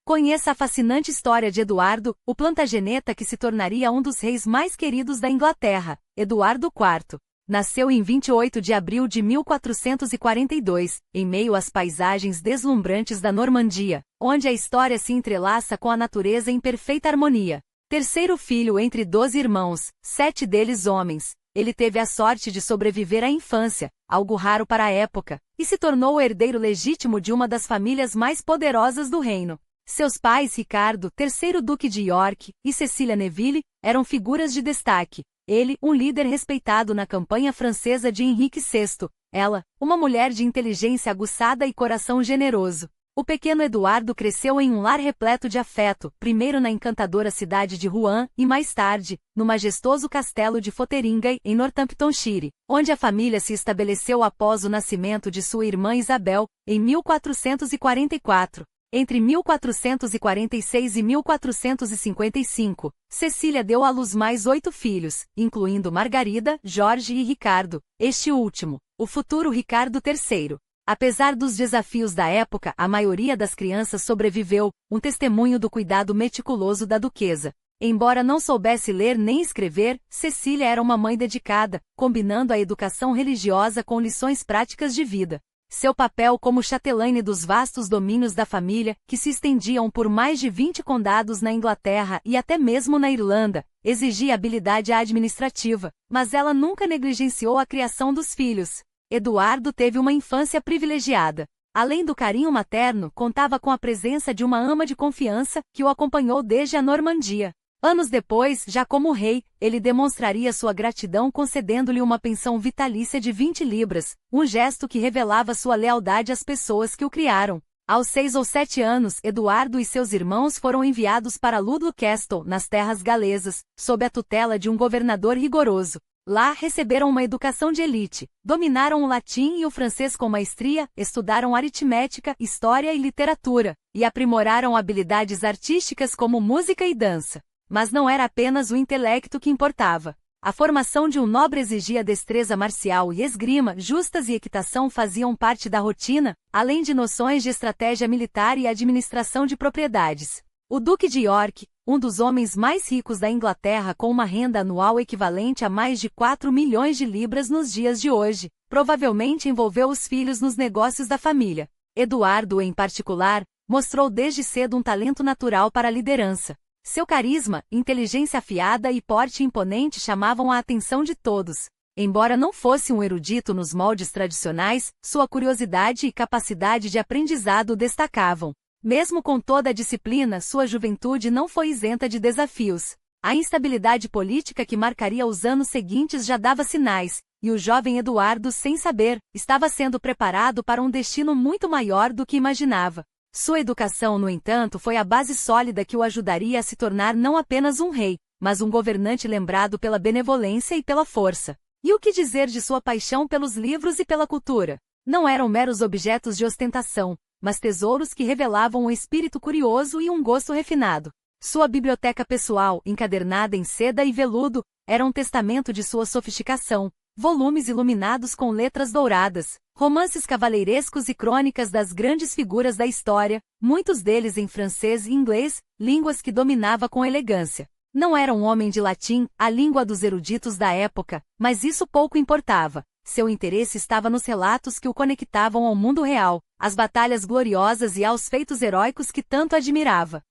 Conheça a fascinante história de Eduardo, o plantageneta que se tornaria um dos reis mais queridos da Inglaterra, Eduardo IV. Nasceu em 28 de abril de 1442, em meio às paisagens deslumbrantes da Normandia, onde a história se entrelaça com a natureza em perfeita harmonia. Terceiro filho entre 12 irmãos, 7 deles homens, ele teve a sorte de sobreviver à infância, algo raro para a época, e se tornou o herdeiro legítimo de uma das famílias mais poderosas do reino. Seus pais Ricardo, terceiro duque de York, e Cecília Neville, eram figuras de destaque. Ele, um líder respeitado na campanha francesa de Henrique VI. Ela, uma mulher de inteligência aguçada e coração generoso. O pequeno Eduardo cresceu em um lar repleto de afeto, primeiro na encantadora cidade de Rouen e mais tarde, no majestoso castelo de Fotheringhay, em Northamptonshire, onde a família se estabeleceu após o nascimento de sua irmã Isabel, em 1444. Entre 1446 e 1455, Cecília deu à luz mais 8 filhos, incluindo Margarida, Jorge e Ricardo, este último, o futuro Ricardo III. Apesar dos desafios da época, a maioria das crianças sobreviveu, um testemunho do cuidado meticuloso da duquesa. Embora não soubesse ler nem escrever, Cecília era uma mãe dedicada, combinando a educação religiosa com lições práticas de vida. Seu papel como châtelaine dos vastos domínios da família, que se estendiam por mais de 20 condados na Inglaterra e até mesmo na Irlanda, exigia habilidade administrativa, mas ela nunca negligenciou a criação dos filhos. Eduardo teve uma infância privilegiada. Além do carinho materno, contava com a presença de uma ama de confiança, que o acompanhou desde a Normandia. Anos depois, já como rei, ele demonstraria sua gratidão concedendo-lhe uma pensão vitalícia de 20 libras, um gesto que revelava sua lealdade às pessoas que o criaram. Aos 6 ou 7 anos, Eduardo e seus irmãos foram enviados para Ludlow Castle, nas terras galesas, sob a tutela de um governador rigoroso. Lá receberam uma educação de elite, dominaram o latim e o francês com maestria, estudaram aritmética, história e literatura, e aprimoraram habilidades artísticas como música e dança. Mas não era apenas o intelecto que importava. A formação de um nobre exigia destreza marcial e esgrima, justas e equitação faziam parte da rotina, além de noções de estratégia militar e administração de propriedades. O Duque de York, um dos homens mais ricos da Inglaterra com uma renda anual equivalente a mais de 4 milhões de libras nos dias de hoje, provavelmente envolveu os filhos nos negócios da família. Eduardo, em particular, mostrou desde cedo um talento natural para a liderança. Seu carisma, inteligência afiada e porte imponente chamavam a atenção de todos. Embora não fosse um erudito nos moldes tradicionais, sua curiosidade e capacidade de aprendizado destacavam. Mesmo com toda a disciplina, sua juventude não foi isenta de desafios. A instabilidade política que marcaria os anos seguintes já dava sinais, e o jovem Eduardo, sem saber, estava sendo preparado para um destino muito maior do que imaginava. Sua educação, no entanto, foi a base sólida que o ajudaria a se tornar não apenas um rei, mas um governante lembrado pela benevolência e pela força. E o que dizer de sua paixão pelos livros e pela cultura? Não eram meros objetos de ostentação, mas tesouros que revelavam um espírito curioso e um gosto refinado. Sua biblioteca pessoal, encadernada em seda e veludo, era um testamento de sua sofisticação. Volumes iluminados com letras douradas, romances cavalheirescos e crônicas das grandes figuras da história, muitos deles em francês e inglês, línguas que dominava com elegância. Não era um homem de latim, a língua dos eruditos da época, mas isso pouco importava. Seu interesse estava nos relatos que o conectavam ao mundo real, às batalhas gloriosas e aos feitos heróicos que tanto admirava.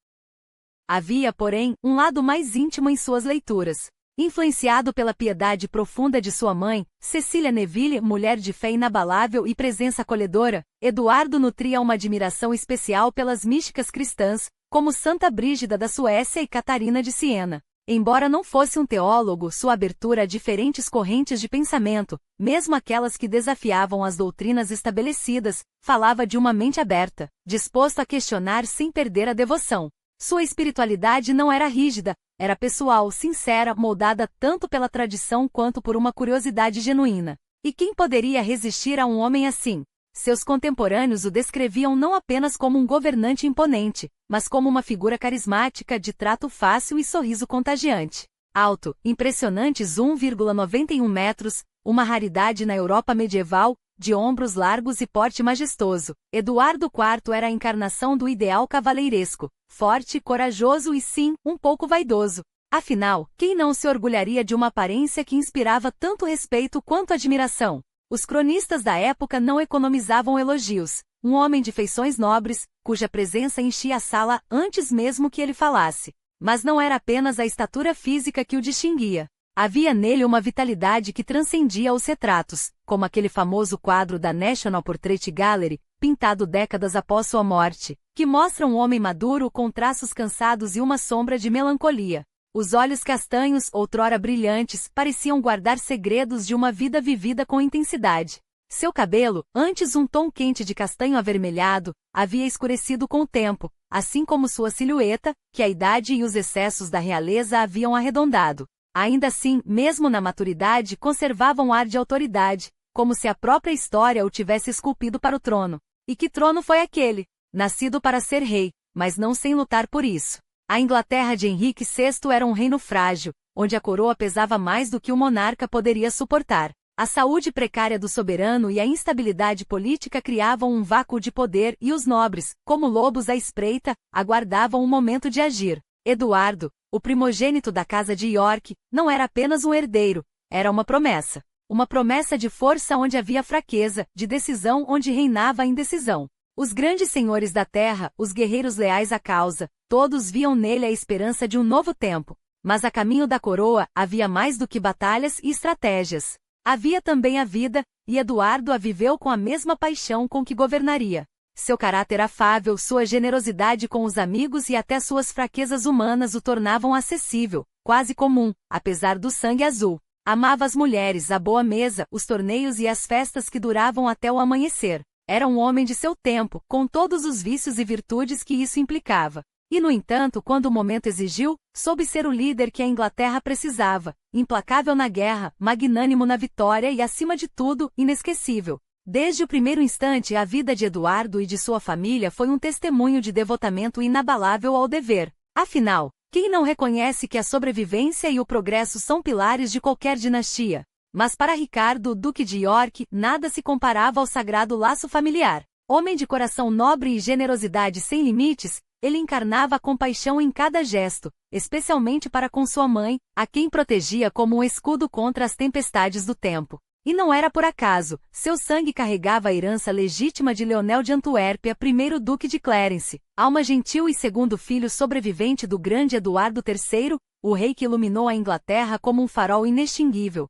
Havia, porém, um lado mais íntimo em suas leituras. Influenciado pela piedade profunda de sua mãe, Cecília Neville, mulher de fé inabalável e presença acolhedora, Eduardo nutria uma admiração especial pelas místicas cristãs, como Santa Brígida da Suécia e Catarina de Siena. Embora não fosse um teólogo, sua abertura a diferentes correntes de pensamento, mesmo aquelas que desafiavam as doutrinas estabelecidas, falava de uma mente aberta, disposto a questionar sem perder a devoção. Sua espiritualidade não era rígida, era pessoal, sincera, moldada tanto pela tradição quanto por uma curiosidade genuína. E quem poderia resistir a um homem assim? Seus contemporâneos o descreviam não apenas como um governante imponente, mas como uma figura carismática, de trato fácil e sorriso contagiante. Alto, impressionantes 1,91 metros, uma raridade na Europa medieval, de ombros largos e porte majestoso. Eduardo IV era a encarnação do ideal cavaleiresco, forte, corajoso e sim, um pouco vaidoso. Afinal, quem não se orgulharia de uma aparência que inspirava tanto respeito quanto admiração? Os cronistas da época não economizavam elogios. Um homem de feições nobres, cuja presença enchia a sala antes mesmo que ele falasse. Mas não era apenas a estatura física que o distinguia. Havia nele uma vitalidade que transcendia os retratos, como aquele famoso quadro da National Portrait Gallery, pintado décadas após sua morte, que mostra um homem maduro com traços cansados e uma sombra de melancolia. Os olhos castanhos, outrora brilhantes, pareciam guardar segredos de uma vida vivida com intensidade. Seu cabelo, antes um tom quente de castanho avermelhado, havia escurecido com o tempo, assim como sua silhueta, que a idade e os excessos da realeza haviam arredondado. Ainda assim, mesmo na maturidade, conservava um ar de autoridade, como se a própria história o tivesse esculpido para o trono. E que trono foi aquele? Nascido para ser rei, mas não sem lutar por isso. A Inglaterra de Henrique VI era um reino frágil, onde a coroa pesava mais do que o monarca poderia suportar. A saúde precária do soberano e a instabilidade política criavam um vácuo de poder e os nobres, como lobos à espreita, aguardavam o momento de agir. Eduardo, o primogênito da casa de York, não era apenas um herdeiro, era uma promessa. Uma promessa de força onde havia fraqueza, de decisão onde reinava a indecisão. Os grandes senhores da terra, os guerreiros leais à causa, todos viam nele a esperança de um novo tempo. Mas a caminho da coroa havia mais do que batalhas e estratégias. Havia também a vida, e Eduardo a viveu com a mesma paixão com que governaria. Seu caráter afável, sua generosidade com os amigos e até suas fraquezas humanas o tornavam acessível, quase comum, apesar do sangue azul. Amava as mulheres, a boa mesa, os torneios e as festas que duravam até o amanhecer. Era um homem de seu tempo, com todos os vícios e virtudes que isso implicava. E, no entanto, quando o momento exigiu, soube ser o líder que a Inglaterra precisava, implacável na guerra, magnânimo na vitória e, acima de tudo, inesquecível. Desde o primeiro instante, a vida de Eduardo e de sua família foi um testemunho de devotamento inabalável ao dever. Afinal, quem não reconhece que a sobrevivência e o progresso são pilares de qualquer dinastia? Mas para Ricardo, Duque de York, nada se comparava ao sagrado laço familiar. Homem de coração nobre e generosidade sem limites, ele encarnava a compaixão em cada gesto, especialmente para com sua mãe, a quem protegia como um escudo contra as tempestades do tempo. E não era por acaso, seu sangue carregava a herança legítima de Leonel de Antuérpia, primeiro Duque de Clarence, alma gentil e segundo filho sobrevivente do grande Eduardo III, o rei que iluminou a Inglaterra como um farol inextinguível.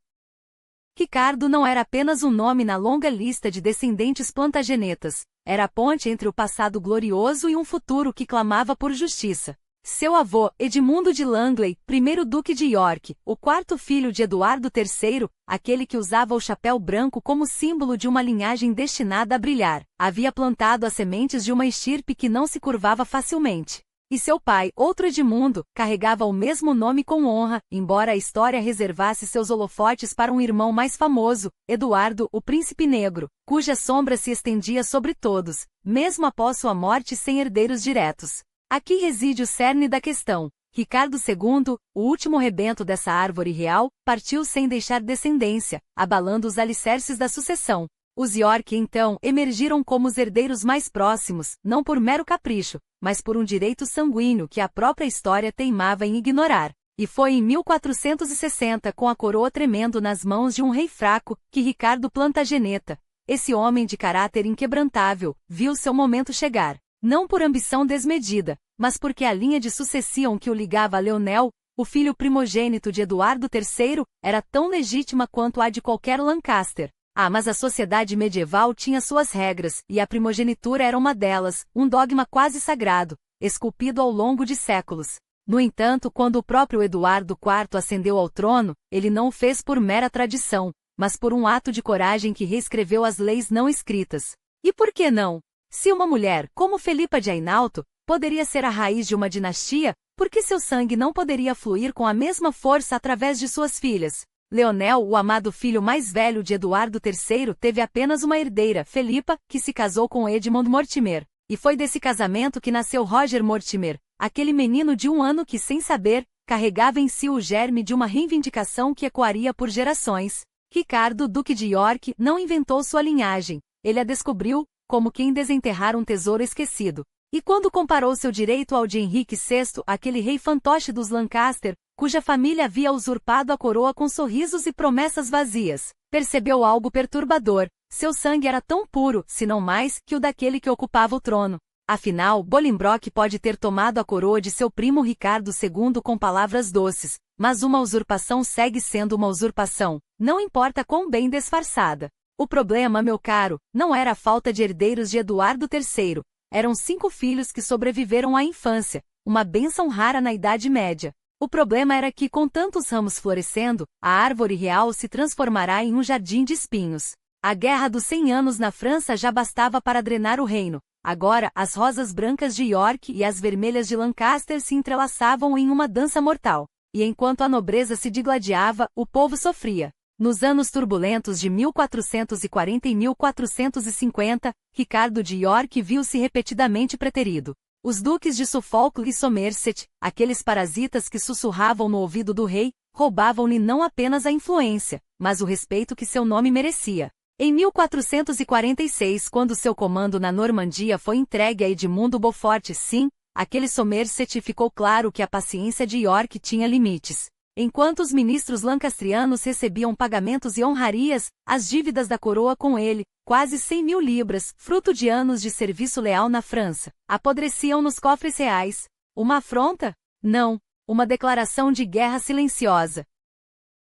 Ricardo não era apenas um nome na longa lista de descendentes plantagenetas, era a ponte entre o passado glorioso e um futuro que clamava por justiça. Seu avô, Edmundo de Langley, primeiro Duque de York, o quarto filho de Eduardo III, aquele que usava o chapéu branco como símbolo de uma linhagem destinada a brilhar, havia plantado as sementes de uma estirpe que não se curvava facilmente. E seu pai, outro Edmundo, carregava o mesmo nome com honra, embora a história reservasse seus holofotes para um irmão mais famoso, Eduardo, o Príncipe Negro, cuja sombra se estendia sobre todos, mesmo após sua morte sem herdeiros diretos. Aqui reside o cerne da questão. Ricardo II, o último rebento dessa árvore real, partiu sem deixar descendência, abalando os alicerces da sucessão. Os York, então, emergiram como os herdeiros mais próximos, não por mero capricho, mas por um direito sanguíneo que a própria história teimava em ignorar. E foi em 1460, com a coroa tremendo nas mãos de um rei fraco, que Ricardo Plantageneta, esse homem de caráter inquebrantável, viu seu momento chegar. Não por ambição desmedida, mas porque a linha de sucessão que o ligava a Leonel, o filho primogênito de Eduardo III, era tão legítima quanto a de qualquer Lancaster. Mas a sociedade medieval tinha suas regras, e a primogenitura era uma delas, um dogma quase sagrado, esculpido ao longo de séculos. No entanto, quando o próprio Eduardo IV ascendeu ao trono, ele não o fez por mera tradição, mas por um ato de coragem que reescreveu as leis não escritas. E por que não? Se uma mulher, como Felipa de Hainaut, poderia ser a raiz de uma dinastia, por que seu sangue não poderia fluir com a mesma força através de suas filhas? Leonel, o amado filho mais velho de Eduardo III, teve apenas uma herdeira, Felipa, que se casou com Edmond Mortimer. E foi desse casamento que nasceu Roger Mortimer, aquele menino de 1 ano que, sem saber, carregava em si o germe de uma reivindicação que ecoaria por gerações. Ricardo, Duque de York, não inventou sua linhagem, ele a descobriu, como quem desenterrar um tesouro esquecido. E quando comparou seu direito ao de Henrique VI, aquele rei fantoche dos Lancaster, cuja família havia usurpado a coroa com sorrisos e promessas vazias, percebeu algo perturbador: seu sangue era tão puro, se não mais, que o daquele que ocupava o trono. Afinal, Bolingbroke pode ter tomado a coroa de seu primo Ricardo II com palavras doces, mas uma usurpação segue sendo uma usurpação, não importa quão bem disfarçada. O problema, meu caro, não era a falta de herdeiros de Eduardo III. Eram 5 filhos que sobreviveram à infância, uma bênção rara na Idade Média. O problema era que, com tantos ramos florescendo, a árvore real se transformará em um jardim de espinhos. A Guerra dos 100 Anos na França já bastava para drenar o reino. Agora, as rosas brancas de York e as vermelhas de Lancaster se entrelaçavam em uma dança mortal. E enquanto a nobreza se digladiava, o povo sofria. Nos anos turbulentos de 1440 e 1450, Ricardo de York viu-se repetidamente preterido. Os duques de Suffolk e Somerset, aqueles parasitas que sussurravam no ouvido do rei, roubavam-lhe não apenas a influência, mas o respeito que seu nome merecia. Em 1446, quando seu comando na Normandia foi entregue a Edmundo Beaufort, sim, aquele Somerset, ficou claro que a paciência de York tinha limites. Enquanto os ministros lancastrianos recebiam pagamentos e honrarias, as dívidas da coroa com ele, quase 100.000 libras, fruto de anos de serviço leal na França, apodreciam nos cofres reais. Uma afronta? Não. Uma declaração de guerra silenciosa.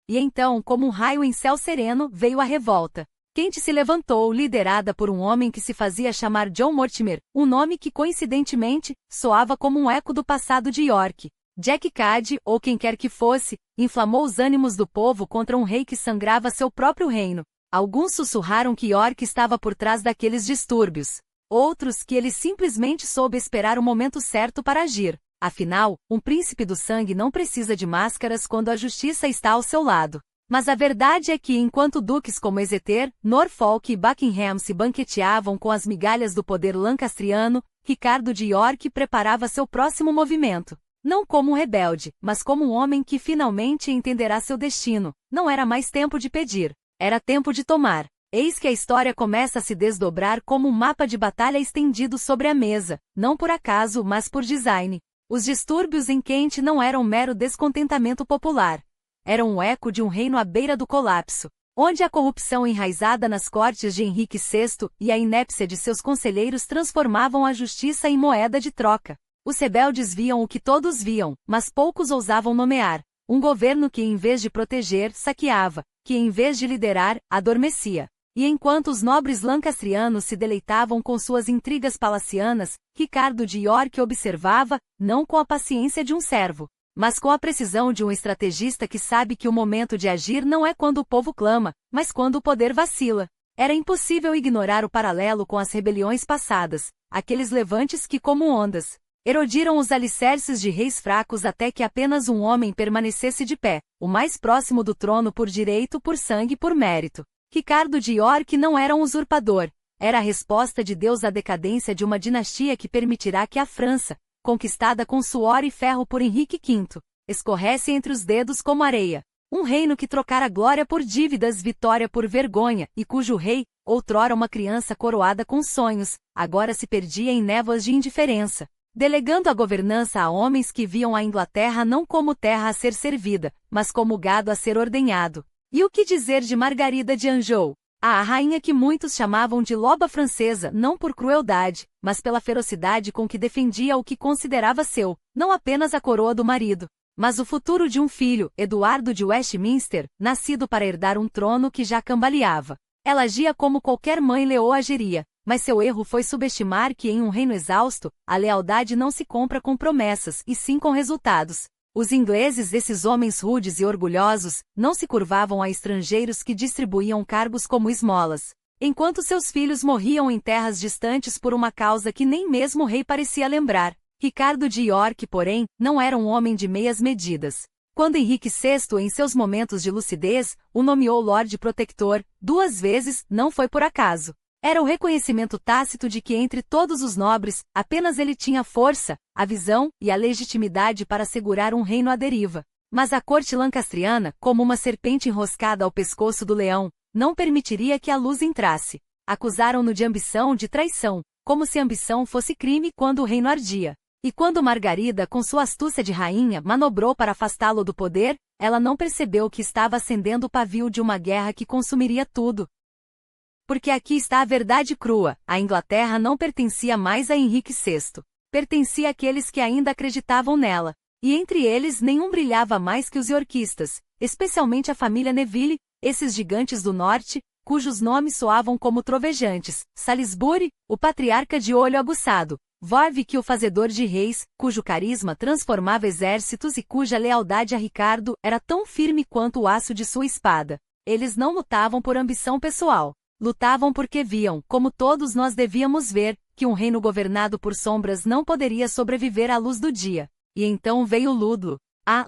E então, como um raio em céu sereno, veio a revolta. Kent se levantou, liderada por um homem que se fazia chamar John Mortimer, um nome que, coincidentemente, soava como um eco do passado de York. Jack Cade, ou quem quer que fosse, inflamou os ânimos do povo contra um rei que sangrava seu próprio reino. Alguns sussurraram que York estava por trás daqueles distúrbios. Outros que ele simplesmente soube esperar o momento certo para agir. Afinal, um príncipe do sangue não precisa de máscaras quando a justiça está ao seu lado. Mas a verdade é que enquanto duques como Exeter, Norfolk e Buckingham se banqueteavam com as migalhas do poder lancastriano, Ricardo de York preparava seu próximo movimento. Não como um rebelde, mas como um homem que finalmente entenderá seu destino. Não era mais tempo de pedir, era tempo de tomar. Eis que a história começa a se desdobrar como um mapa de batalha estendido sobre a mesa, não por acaso, mas por design. Os distúrbios em Kent não eram mero descontentamento popular. Eram um eco de um reino à beira do colapso, onde a corrupção enraizada nas cortes de Henrique VI e a inépcia de seus conselheiros transformavam a justiça em moeda de troca. Os rebeldes viam o que todos viam, mas poucos ousavam nomear. Um governo que, em vez de proteger, saqueava, que, em vez de liderar, adormecia. E enquanto os nobres lancastrianos se deleitavam com suas intrigas palacianas, Ricardo de York observava, não com a paciência de um servo, mas com a precisão de um estrategista que sabe que o momento de agir não é quando o povo clama, mas quando o poder vacila. Era impossível ignorar o paralelo com as rebeliões passadas, aqueles levantes que, como ondas, erodiram os alicerces de reis fracos até que apenas um homem permanecesse de pé, o mais próximo do trono por direito, por sangue e por mérito. Ricardo de York não era um usurpador, era a resposta de Deus à decadência de uma dinastia que permitirá que a França, conquistada com suor e ferro por Henrique V, escorresse entre os dedos como areia. Um reino que trocara glória por dívidas, vitória por vergonha, e cujo rei, outrora uma criança coroada com sonhos, agora se perdia em névoas de indiferença, delegando a governança a homens que viam a Inglaterra não como terra a ser servida, mas como gado a ser ordenhado. E o que dizer de Margarida de Anjou? A rainha que muitos chamavam de loba francesa não por crueldade, mas pela ferocidade com que defendia o que considerava seu, não apenas a coroa do marido, mas o futuro de um filho, Eduardo de Westminster, nascido para herdar um trono que já cambaleava. Ela agia como qualquer mãe leoa agiria, mas seu erro foi subestimar que em um reino exausto, a lealdade não se compra com promessas, e sim com resultados. Os ingleses, esses homens rudes e orgulhosos, não se curvavam a estrangeiros que distribuíam cargos como esmolas. Enquanto seus filhos morriam em terras distantes por uma causa que nem mesmo o rei parecia lembrar, Ricardo de York, porém, não era um homem de meias medidas. Quando Henrique VI, em seus momentos de lucidez, o nomeou Lorde Protector, 2 vezes, não foi por acaso. Era o reconhecimento tácito de que entre todos os nobres, apenas ele tinha a força, a visão e a legitimidade para segurar um reino à deriva. Mas a corte lancastriana, como uma serpente enroscada ao pescoço do leão, não permitiria que a luz entrasse. Acusaram-no de ambição, de traição, como se ambição fosse crime quando o reino ardia. E quando Margarida, com sua astúcia de rainha, manobrou para afastá-lo do poder, ela não percebeu que estava acendendo o pavio de uma guerra que consumiria tudo. Porque aqui está a verdade crua: a Inglaterra não pertencia mais a Henrique VI. Pertencia àqueles que ainda acreditavam nela. E entre eles nenhum brilhava mais que os iorquistas, especialmente a família Neville, esses gigantes do norte, cujos nomes soavam como trovejantes: Salisbury, o patriarca de olho aguçado; Warwick, o fazedor de reis, cujo carisma transformava exércitos e cuja lealdade a Ricardo era tão firme quanto o aço de sua espada. Eles não lutavam por ambição pessoal. Lutavam porque viam, como todos nós devíamos ver, que um reino governado por sombras não poderia sobreviver à luz do dia. E então veio Ludlow.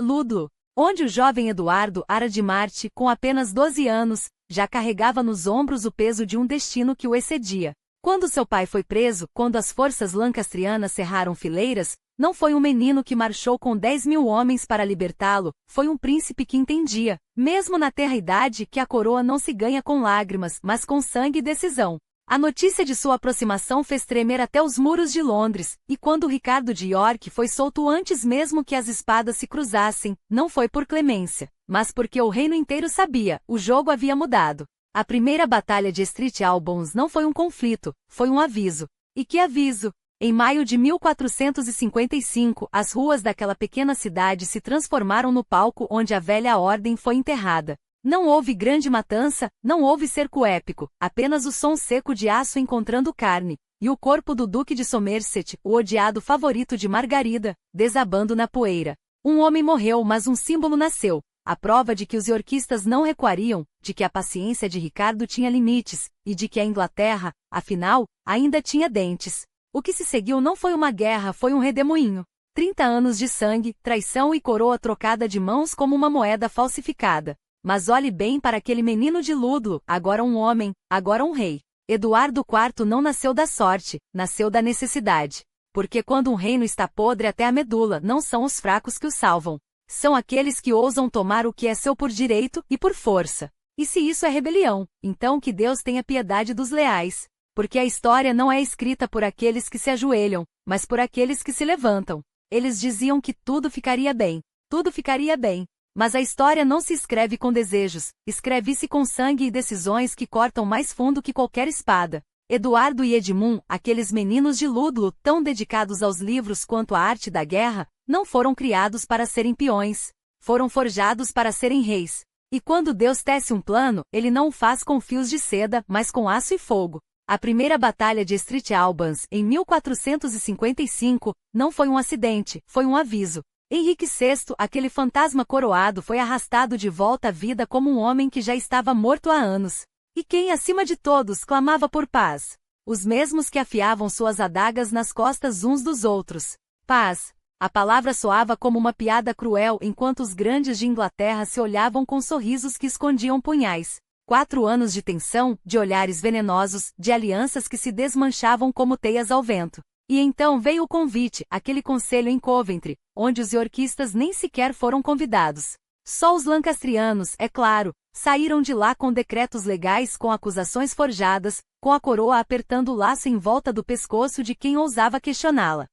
Ludlow, onde o jovem Eduardo Ara de Marte, com apenas 12 anos, já carregava nos ombros o peso de um destino que o excedia. Quando seu pai foi preso, quando as forças lancastrianas cerraram fileiras, não foi um menino que marchou com 10.000 homens para libertá-lo, foi um príncipe que entendia, mesmo na tenra idade, que a coroa não se ganha com lágrimas, mas com sangue e decisão. A notícia de sua aproximação fez tremer até os muros de Londres, e quando Ricardo de York foi solto antes mesmo que as espadas se cruzassem, não foi por clemência, mas porque o reino inteiro sabia, o jogo havia mudado. A primeira batalha de Street Albans não foi um conflito, foi um aviso. E que aviso! Em maio de 1455, as ruas daquela pequena cidade se transformaram no palco onde a velha ordem foi enterrada. Não houve grande matança, não houve cerco épico, apenas o som seco de aço encontrando carne, e o corpo do Duque de Somerset, o odiado favorito de Margarida, desabando na poeira. Um homem morreu, mas um símbolo nasceu, a prova de que os iorquistas não recuariam, de que a paciência de Ricardo tinha limites, e de que a Inglaterra, afinal, ainda tinha dentes. O que se seguiu não foi uma guerra, foi um redemoinho. 30 anos de sangue, traição e coroa trocada de mãos como uma moeda falsificada. Mas olhe bem para aquele menino de Ludlow, agora um homem, agora um rei. Eduardo IV não nasceu da sorte, nasceu da necessidade. Porque quando um reino está podre até a medula, não são os fracos que o salvam. São aqueles que ousam tomar o que é seu por direito e por força. E se isso é rebelião, então que Deus tenha piedade dos leais. Porque a história não é escrita por aqueles que se ajoelham, mas por aqueles que se levantam. Eles diziam que tudo ficaria bem. Tudo ficaria bem. Mas a história não se escreve com desejos, escreve-se com sangue e decisões que cortam mais fundo que qualquer espada. Eduardo e Edmund, aqueles meninos de Ludlow, tão dedicados aos livros quanto à arte da guerra, não foram criados para serem peões. Foram forjados para serem reis. E quando Deus tece um plano, ele não o faz com fios de seda, mas com aço e fogo. A primeira batalha de Street Albans, em 1455, não foi um acidente, foi um aviso. Henrique VI, aquele fantasma coroado, foi arrastado de volta à vida como um homem que já estava morto há anos. E quem, acima de todos, clamava por paz? Os mesmos que afiavam suas adagas nas costas uns dos outros. Paz. A palavra soava como uma piada cruel enquanto os grandes de Inglaterra se olhavam com sorrisos que escondiam punhais. 4 anos de tensão, de olhares venenosos, de alianças que se desmanchavam como teias ao vento. E então veio o convite, aquele conselho em Coventry, onde os iorquistas nem sequer foram convidados. Só os lancastrianos, é claro, saíram de lá com decretos legais, com acusações forjadas, com a coroa apertando o laço em volta do pescoço de quem ousava questioná-la.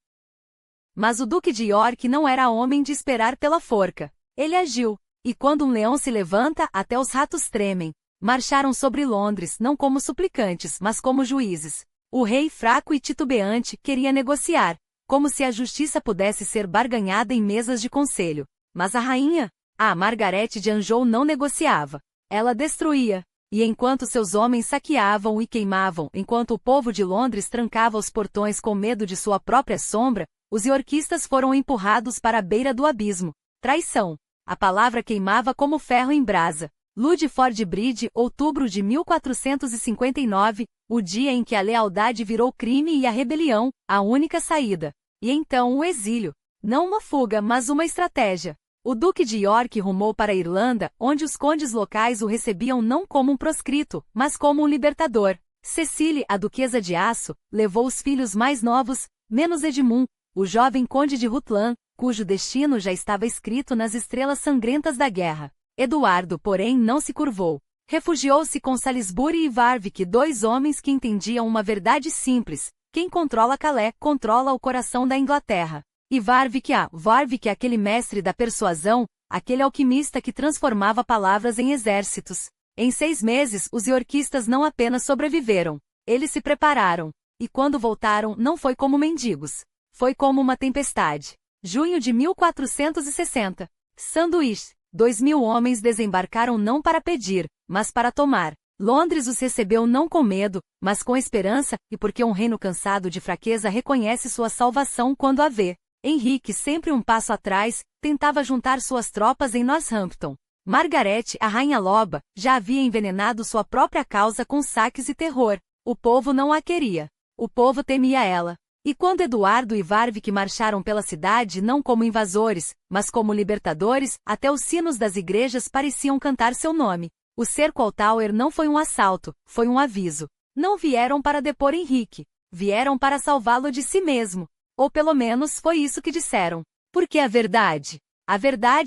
Mas o Duque de York não era homem de esperar pela forca. Ele agiu. E quando um leão se levanta, até os ratos tremem. Marcharam sobre Londres, não como suplicantes, mas como juízes. O rei, fraco e titubeante, queria negociar, como se a justiça pudesse ser barganhada em mesas de conselho. Mas a rainha, Margaret de Anjou, não negociava. Ela destruía. E enquanto seus homens saqueavam e queimavam, enquanto o povo de Londres trancava os portões com medo de sua própria sombra, os iorquistas foram empurrados para a beira do abismo. Traição. A palavra queimava como ferro em brasa. Ludford Bridge, outubro de 1459, o dia em que a lealdade virou crime e a rebelião, a única saída. E então o exílio. Não uma fuga, mas uma estratégia. O Duque de York rumou para a Irlanda, onde os condes locais o recebiam não como um proscrito, mas como um libertador. Cecília, a duquesa de Aço, levou os filhos mais novos, menos Edmund, o jovem conde de Rutland, cujo destino já estava escrito nas estrelas sangrentas da guerra. Eduardo, porém, não se curvou. Refugiou-se com Salisbury e Warwick, dois homens que entendiam uma verdade simples: quem controla Calais, controla o coração da Inglaterra. E Warwick, aquele mestre da persuasão, aquele alquimista que transformava palavras em exércitos. Em 6 meses, os iorquistas não apenas sobreviveram, eles se prepararam. E quando voltaram, não foi como mendigos. Foi como uma tempestade. Junho de 1460. Sanduíche. 2.000 homens desembarcaram não para pedir, mas para tomar. Londres os recebeu não com medo, mas com esperança, e porque um reino cansado de fraqueza reconhece sua salvação quando a vê. Henrique, sempre um passo atrás, tentava juntar suas tropas em Northampton. Margaret, a rainha loba, já havia envenenado sua própria causa com saques e terror. O povo não a queria. O povo temia ela. E quando Eduardo e Warwick marcharam pela cidade não como invasores, mas como libertadores, até os sinos das igrejas pareciam cantar seu nome. O cerco ao Tower não foi um assalto, foi um aviso. Não vieram para depor Henrique. Vieram para salvá-lo de si mesmo. Ou pelo menos foi isso que disseram. Porque a verdade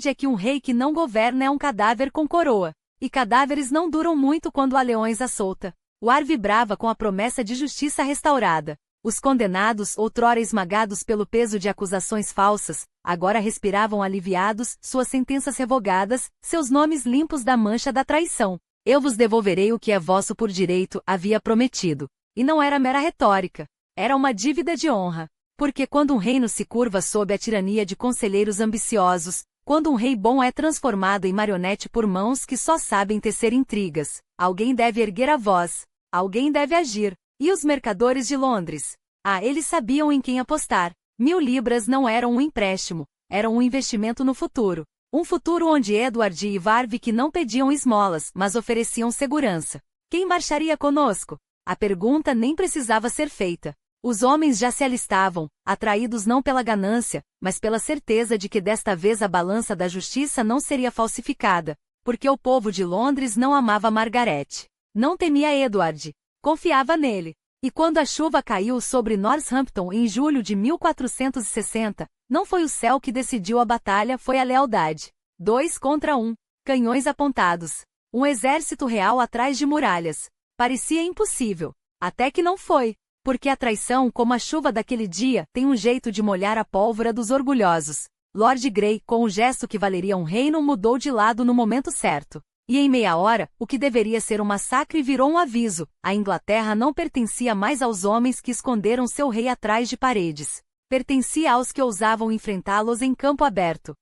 é que um rei que não governa é um cadáver com coroa. E cadáveres não duram muito quando há leões à solta. O ar vibrava com a promessa de justiça restaurada. Os condenados, outrora esmagados pelo peso de acusações falsas, agora respiravam aliviados, suas sentenças revogadas, seus nomes limpos da mancha da traição. Eu vos devolverei o que é vosso por direito, havia prometido. E não era mera retórica. Era uma dívida de honra. Porque quando um reino se curva sob a tirania de conselheiros ambiciosos, quando um rei bom é transformado em marionete por mãos que só sabem tecer intrigas, alguém deve erguer a voz, alguém deve agir. E os mercadores de Londres? Eles sabiam em quem apostar. 1.000 libras não eram um empréstimo, eram um investimento no futuro. Um futuro onde Edward e Warwick não pediam esmolas, mas ofereciam segurança. Quem marcharia conosco? A pergunta nem precisava ser feita. Os homens já se alistavam, atraídos não pela ganância, mas pela certeza de que desta vez a balança da justiça não seria falsificada, porque o povo de Londres não amava Margaret. Não temia Edward. Confiava nele. E quando a chuva caiu sobre Northampton em julho de 1460, não foi o céu que decidiu a batalha, foi a lealdade. 2 contra 1. Canhões apontados. Um exército real atrás de muralhas. Parecia impossível. Até que não foi. Porque a traição, como a chuva daquele dia, tem um jeito de molhar a pólvora dos orgulhosos. Lord Grey, com um gesto que valeria um reino, mudou de lado no momento certo. E em meia hora, o que deveria ser um massacre virou um aviso. A Inglaterra não pertencia mais aos homens que esconderam seu rei atrás de paredes. Pertencia aos que ousavam enfrentá-los em campo aberto.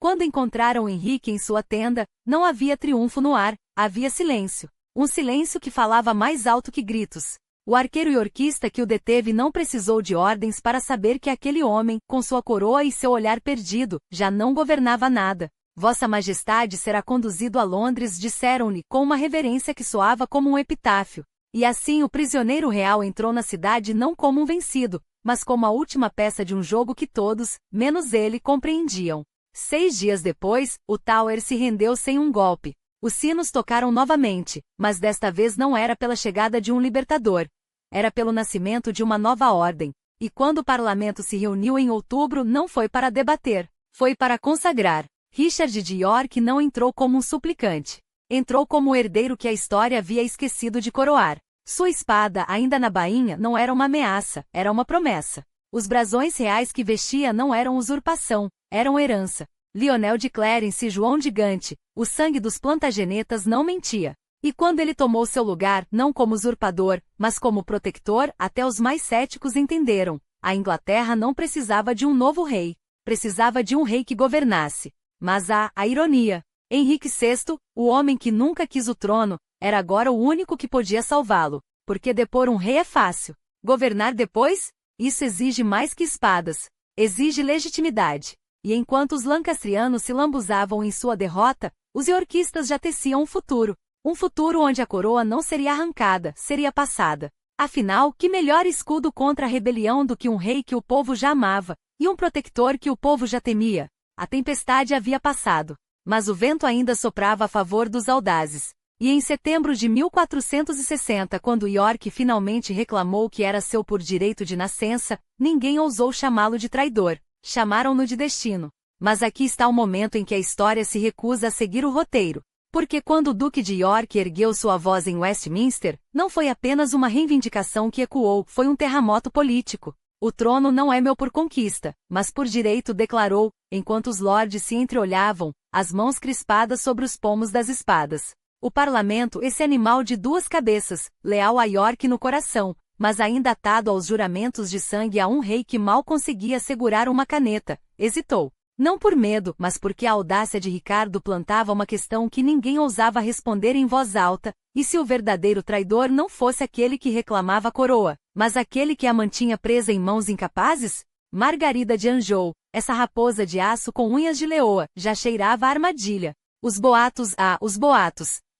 Quando encontraram Henrique em sua tenda, não havia triunfo no ar, havia silêncio. Um silêncio que falava mais alto que gritos. O arqueiro iorquista que o deteve não precisou de ordens para saber que aquele homem, com sua coroa e seu olhar perdido, já não governava nada. Vossa Majestade será conduzido a Londres, disseram-lhe, com uma reverência que soava como um epitáfio. E assim o prisioneiro real entrou na cidade não como um vencido, mas como a última peça de um jogo que todos, menos ele, compreendiam. 6 dias depois, o Tower se rendeu sem um golpe. Os sinos tocaram novamente, mas desta vez não era pela chegada de um libertador. Era pelo nascimento de uma nova ordem. E quando o parlamento se reuniu em outubro, não foi para debater, foi para consagrar. Richard de York não entrou como um suplicante. Entrou como o herdeiro que a história havia esquecido de coroar. Sua espada, ainda na bainha, não era uma ameaça, era uma promessa. Os brasões reais que vestia não eram usurpação, eram herança. Lionel de Clarence e João de Gante, o sangue dos Plantagenetas não mentia. E quando ele tomou seu lugar, não como usurpador, mas como protector, até os mais céticos entenderam. A Inglaterra não precisava de um novo rei. Precisava de um rei que governasse. Mas a ironia. Henrique VI, o homem que nunca quis o trono, era agora o único que podia salvá-lo. Porque depor um rei é fácil. Governar depois? Isso exige mais que espadas. Exige legitimidade. E enquanto os lancastrianos se lambuzavam em sua derrota, os iorquistas já teciam um futuro. Um futuro onde a coroa não seria arrancada, seria passada. Afinal, que melhor escudo contra a rebelião do que um rei que o povo já amava, e um protector que o povo já temia? A tempestade havia passado, mas o vento ainda soprava a favor dos audazes. E em setembro de 1460, quando York finalmente reclamou que era seu por direito de nascença, ninguém ousou chamá-lo de traidor, chamaram-no de destino. Mas aqui está o momento em que a história se recusa a seguir o roteiro. Porque quando o Duque de York ergueu sua voz em Westminster, não foi apenas uma reivindicação que ecoou, foi um terremoto político. O trono não é meu por conquista, mas por direito, declarou, enquanto os lordes se entreolhavam, as mãos crispadas sobre os pomos das espadas. O parlamento, esse animal de duas cabeças, leal a York no coração, mas ainda atado aos juramentos de sangue a um rei que mal conseguia segurar uma caneta, hesitou. Não por medo, mas porque a audácia de Ricardo plantava uma questão que ninguém ousava responder em voz alta, e se o verdadeiro traidor não fosse aquele que reclamava a coroa, mas aquele que a mantinha presa em mãos incapazes? Margarida de Anjou, essa raposa de aço com unhas de leoa, já cheirava a armadilha. Os boatos,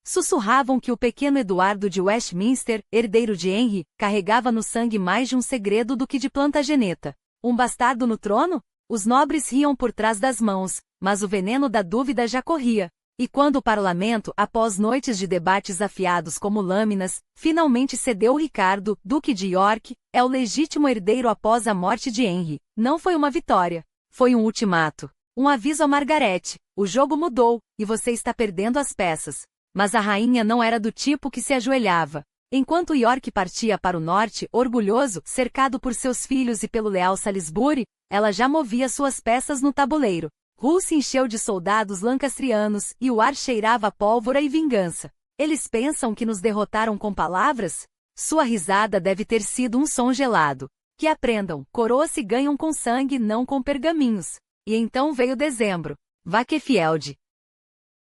sussurravam que o pequeno Eduardo de Westminster, herdeiro de Henry, carregava no sangue mais de um segredo do que de Plantageneta. Um bastardo no trono? Os nobres riam por trás das mãos, mas o veneno da dúvida já corria. E quando o parlamento, após noites de debates afiados como lâminas, finalmente cedeu Ricardo, Duque de York, é o legítimo herdeiro após a morte de Henry, não foi uma vitória. Foi um ultimato. Um aviso a Margaret: o jogo mudou, e você está perdendo as peças. Mas a rainha não era do tipo que se ajoelhava. Enquanto York partia para o norte, orgulhoso, cercado por seus filhos e pelo leal Salisbury, ela já movia suas peças no tabuleiro. Hull se encheu de soldados lancastrianos, e o ar cheirava a pólvora e vingança. Eles pensam que nos derrotaram com palavras? Sua risada deve ter sido um som gelado. Que aprendam, coroas se ganham com sangue, não com pergaminhos. E então veio dezembro. Wakefield.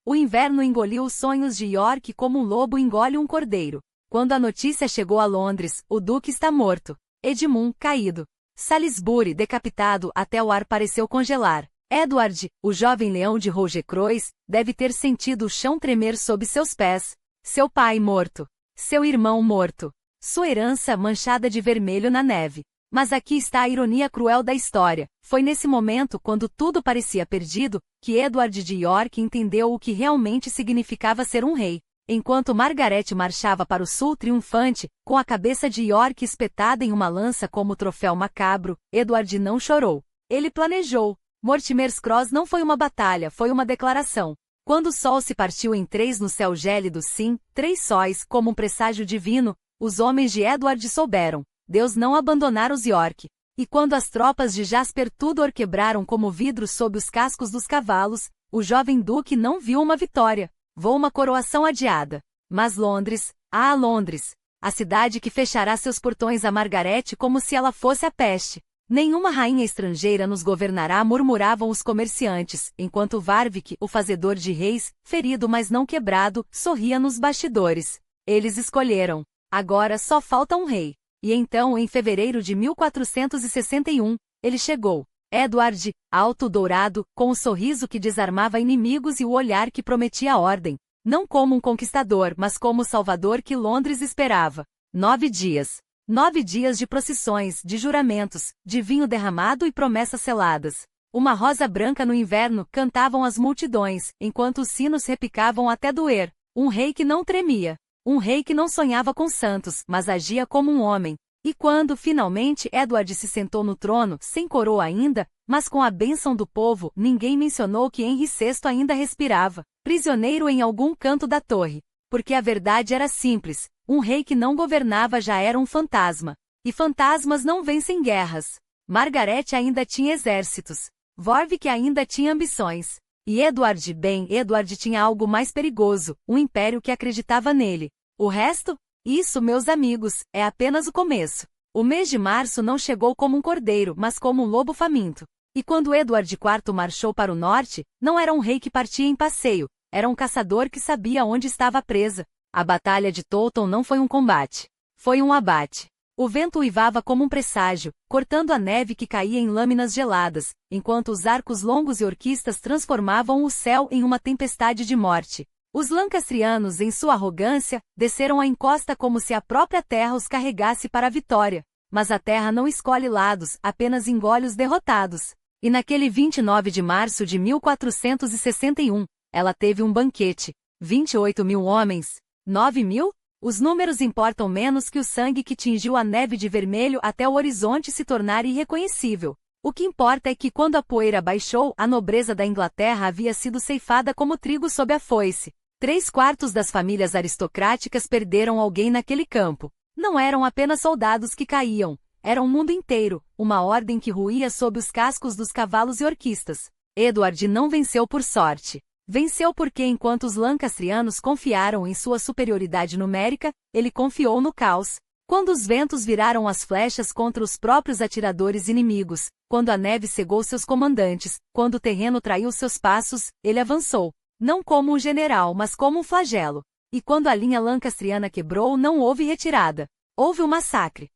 O inverno engoliu os sonhos de York como um lobo engole um cordeiro. Quando a notícia chegou a Londres, o duque está morto. Edmund, caído. Salisbury, decapitado, até o ar pareceu congelar. Edward, o jovem leão de Rougecroix, deve ter sentido o chão tremer sob seus pés. Seu pai morto. Seu irmão morto. Sua herança manchada de vermelho na neve. Mas aqui está a ironia cruel da história. Foi nesse momento, quando tudo parecia perdido, que Edward de York entendeu o que realmente significava ser um rei. Enquanto Margaret marchava para o sul triunfante, com a cabeça de York espetada em uma lança como troféu macabro, Edward não chorou. Ele planejou. Mortimer's Cross não foi uma batalha, foi uma declaração. Quando o sol se partiu em três no céu gélido, sim, três sóis, como um presságio divino, os homens de Edward souberam. Deus não abandonara os York. E quando as tropas de Jasper Tudor quebraram como vidro sob os cascos dos cavalos, o jovem duque não viu uma vitória. Vou uma coroação adiada. Mas Londres, Londres, a cidade que fechará seus portões a Margaret como se ela fosse a peste. Nenhuma rainha estrangeira nos governará, murmuravam os comerciantes, enquanto Warwick, o fazedor de reis, ferido mas não quebrado, sorria nos bastidores. Eles escolheram. Agora só falta um rei. E então, em fevereiro de 1461, ele chegou. Edward, alto dourado, com o sorriso que desarmava inimigos e o olhar que prometia ordem. Não como um conquistador, mas como o salvador que Londres esperava. 9 dias. 9 dias de procissões, de juramentos, de vinho derramado e promessas seladas. Uma rosa branca no inverno, cantavam as multidões, enquanto os sinos repicavam até doer. Um rei que não tremia. Um rei que não sonhava com santos, mas agia como um homem. E quando, finalmente, Edward se sentou no trono, sem coroa ainda, mas com a bênção do povo, ninguém mencionou que Henry VI ainda respirava, prisioneiro em algum canto da torre. Porque a verdade era simples, um rei que não governava já era um fantasma. E fantasmas não vencem guerras. Margaret ainda tinha exércitos. Warwick ainda tinha ambições. E Edward tinha algo mais perigoso, um império que acreditava nele. O resto? Isso, meus amigos, é apenas o começo. O mês de março não chegou como um cordeiro, mas como um lobo faminto. E quando Edward IV marchou para o norte, não era um rei que partia em passeio, era um caçador que sabia onde estava a presa. A batalha de Towton não foi um combate. Foi um abate. O vento uivava como um presságio, cortando a neve que caía em lâminas geladas, enquanto os arcos longos e orquistas transformavam o céu em uma tempestade de morte. Os lancastrianos, em sua arrogância, desceram a encosta como se a própria terra os carregasse para a vitória. Mas a terra não escolhe lados, apenas engole os derrotados. E naquele 29 de março de 1461, ela teve um banquete. 28 mil homens? 9 mil? Os números importam menos que o sangue que tingiu a neve de vermelho até o horizonte se tornar irreconhecível. O que importa é que quando a poeira baixou, a nobreza da Inglaterra havia sido ceifada como trigo sob a foice. 3/4 das famílias aristocráticas perderam alguém naquele campo. Não eram apenas soldados que caíam, era um mundo inteiro, uma ordem que ruía sob os cascos dos cavalos iorquistas. Edward não venceu por sorte. Venceu porque enquanto os lancastrianos confiaram em sua superioridade numérica, ele confiou no caos. Quando os ventos viraram as flechas contra os próprios atiradores inimigos, quando a neve cegou seus comandantes, quando o terreno traiu seus passos, ele avançou. Não como um general, mas como um flagelo. E quando a linha lancastriana quebrou, não houve retirada. Houve um massacre.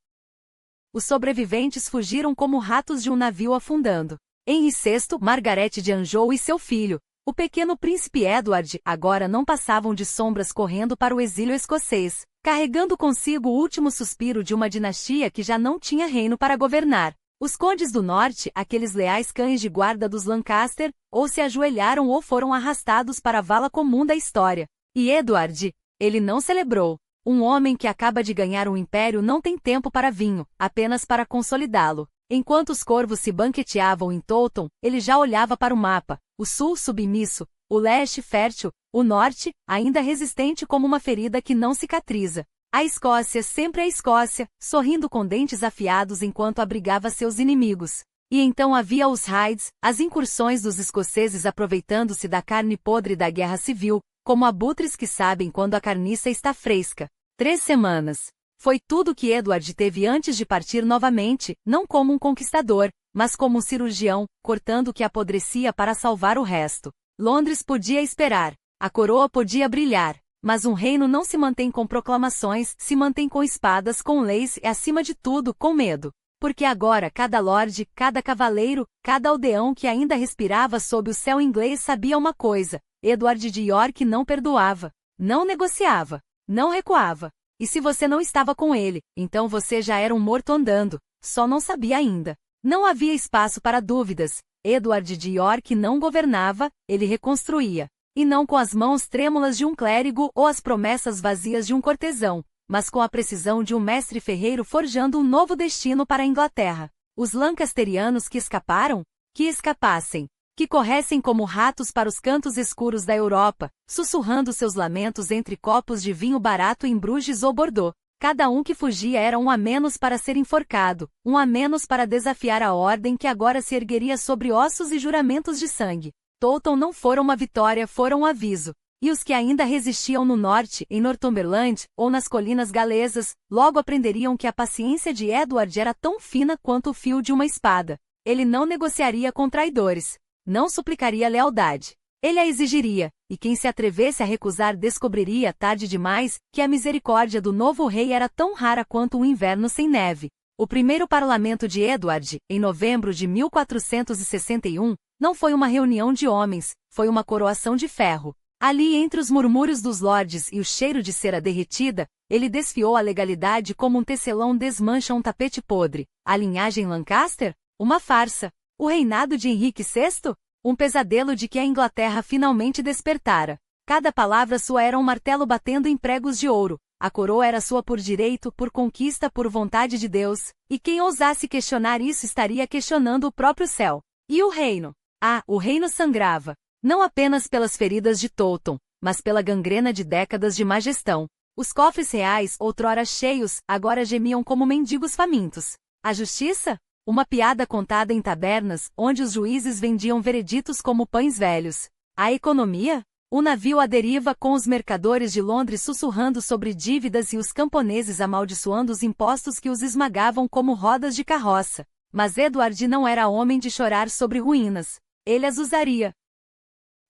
Os sobreviventes fugiram como ratos de um navio afundando. Henri VI, Margaret de Anjou e seu filho, o pequeno príncipe Edward, agora não passavam de sombras correndo para o exílio escocês, carregando consigo o último suspiro de uma dinastia que já não tinha reino para governar. Os condes do norte, aqueles leais cães de guarda dos Lancaster, ou se ajoelharam ou foram arrastados para a vala comum da história. E Edward, ele não celebrou. Um homem que acaba de ganhar um império não tem tempo para vinho, apenas para consolidá-lo. Enquanto os corvos se banqueteavam em Taunton, ele já olhava para o mapa, o sul submisso, o leste fértil, o norte, ainda resistente como uma ferida que não cicatriza. A Escócia sempre a Escócia, sorrindo com dentes afiados enquanto abrigava seus inimigos. E então havia os raids, as incursões dos escoceses aproveitando-se da carne podre da guerra civil, como abutres que sabem quando a carniça está fresca. 3 semanas. Foi tudo que Edward teve antes de partir novamente, não como um conquistador, mas como um cirurgião, cortando o que apodrecia para salvar o resto. Londres podia esperar, a coroa podia brilhar, mas um reino não se mantém com proclamações, se mantém com espadas, com leis e, acima de tudo, com medo. Porque agora cada lorde, cada cavaleiro, cada aldeão que ainda respirava sob o céu inglês sabia uma coisa: Edward de York não perdoava, não negociava, não recuava. E se você não estava com ele, então você já era um morto andando, só não sabia ainda. Não havia espaço para dúvidas. Edward de York não governava, ele reconstruía. E não com as mãos trêmulas de um clérigo ou as promessas vazias de um cortesão, mas com a precisão de um mestre ferreiro forjando um novo destino para a Inglaterra. Os lancasterianos que escaparam? Que escapassem. Que corressem como ratos para os cantos escuros da Europa, sussurrando seus lamentos entre copos de vinho barato em Bruges ou Bordeaux. Cada um que fugia era um a menos para ser enforcado, um a menos para desafiar a ordem que agora se ergueria sobre ossos e juramentos de sangue. Taunton não fora uma vitória, fora um aviso. E os que ainda resistiam no norte, em Northumberland, ou nas colinas galesas, logo aprenderiam que a paciência de Edward era tão fina quanto o fio de uma espada. Ele não negociaria com traidores. Não suplicaria lealdade. Ele a exigiria, e quem se atrevesse a recusar descobriria, tarde demais, que a misericórdia do novo rei era tão rara quanto um inverno sem neve. O primeiro parlamento de Edward, em novembro de 1461, não foi uma reunião de homens, foi uma coroação de ferro. Ali entre os murmúrios dos lordes e o cheiro de cera derretida, ele desfiou a legalidade como um tecelão desmancha um tapete podre. A linhagem Lancaster? Uma farsa. O reinado de Henrique VI? Um pesadelo de que a Inglaterra finalmente despertara. Cada palavra sua era um martelo batendo em pregos de ouro. A coroa era sua por direito, por conquista, por vontade de Deus, e quem ousasse questionar isso estaria questionando o próprio céu. E o reino? Ah, o reino sangrava. Não apenas pelas feridas de Taunton, mas pela gangrena de décadas de má gestão. Os cofres reais, outrora cheios, agora gemiam como mendigos famintos. A justiça? Uma piada contada em tabernas, onde os juízes vendiam vereditos como pães velhos. A economia? O navio à deriva com os mercadores de Londres sussurrando sobre dívidas e os camponeses amaldiçoando os impostos que os esmagavam como rodas de carroça. Mas Edward não era homem de chorar sobre ruínas. Ele as usaria.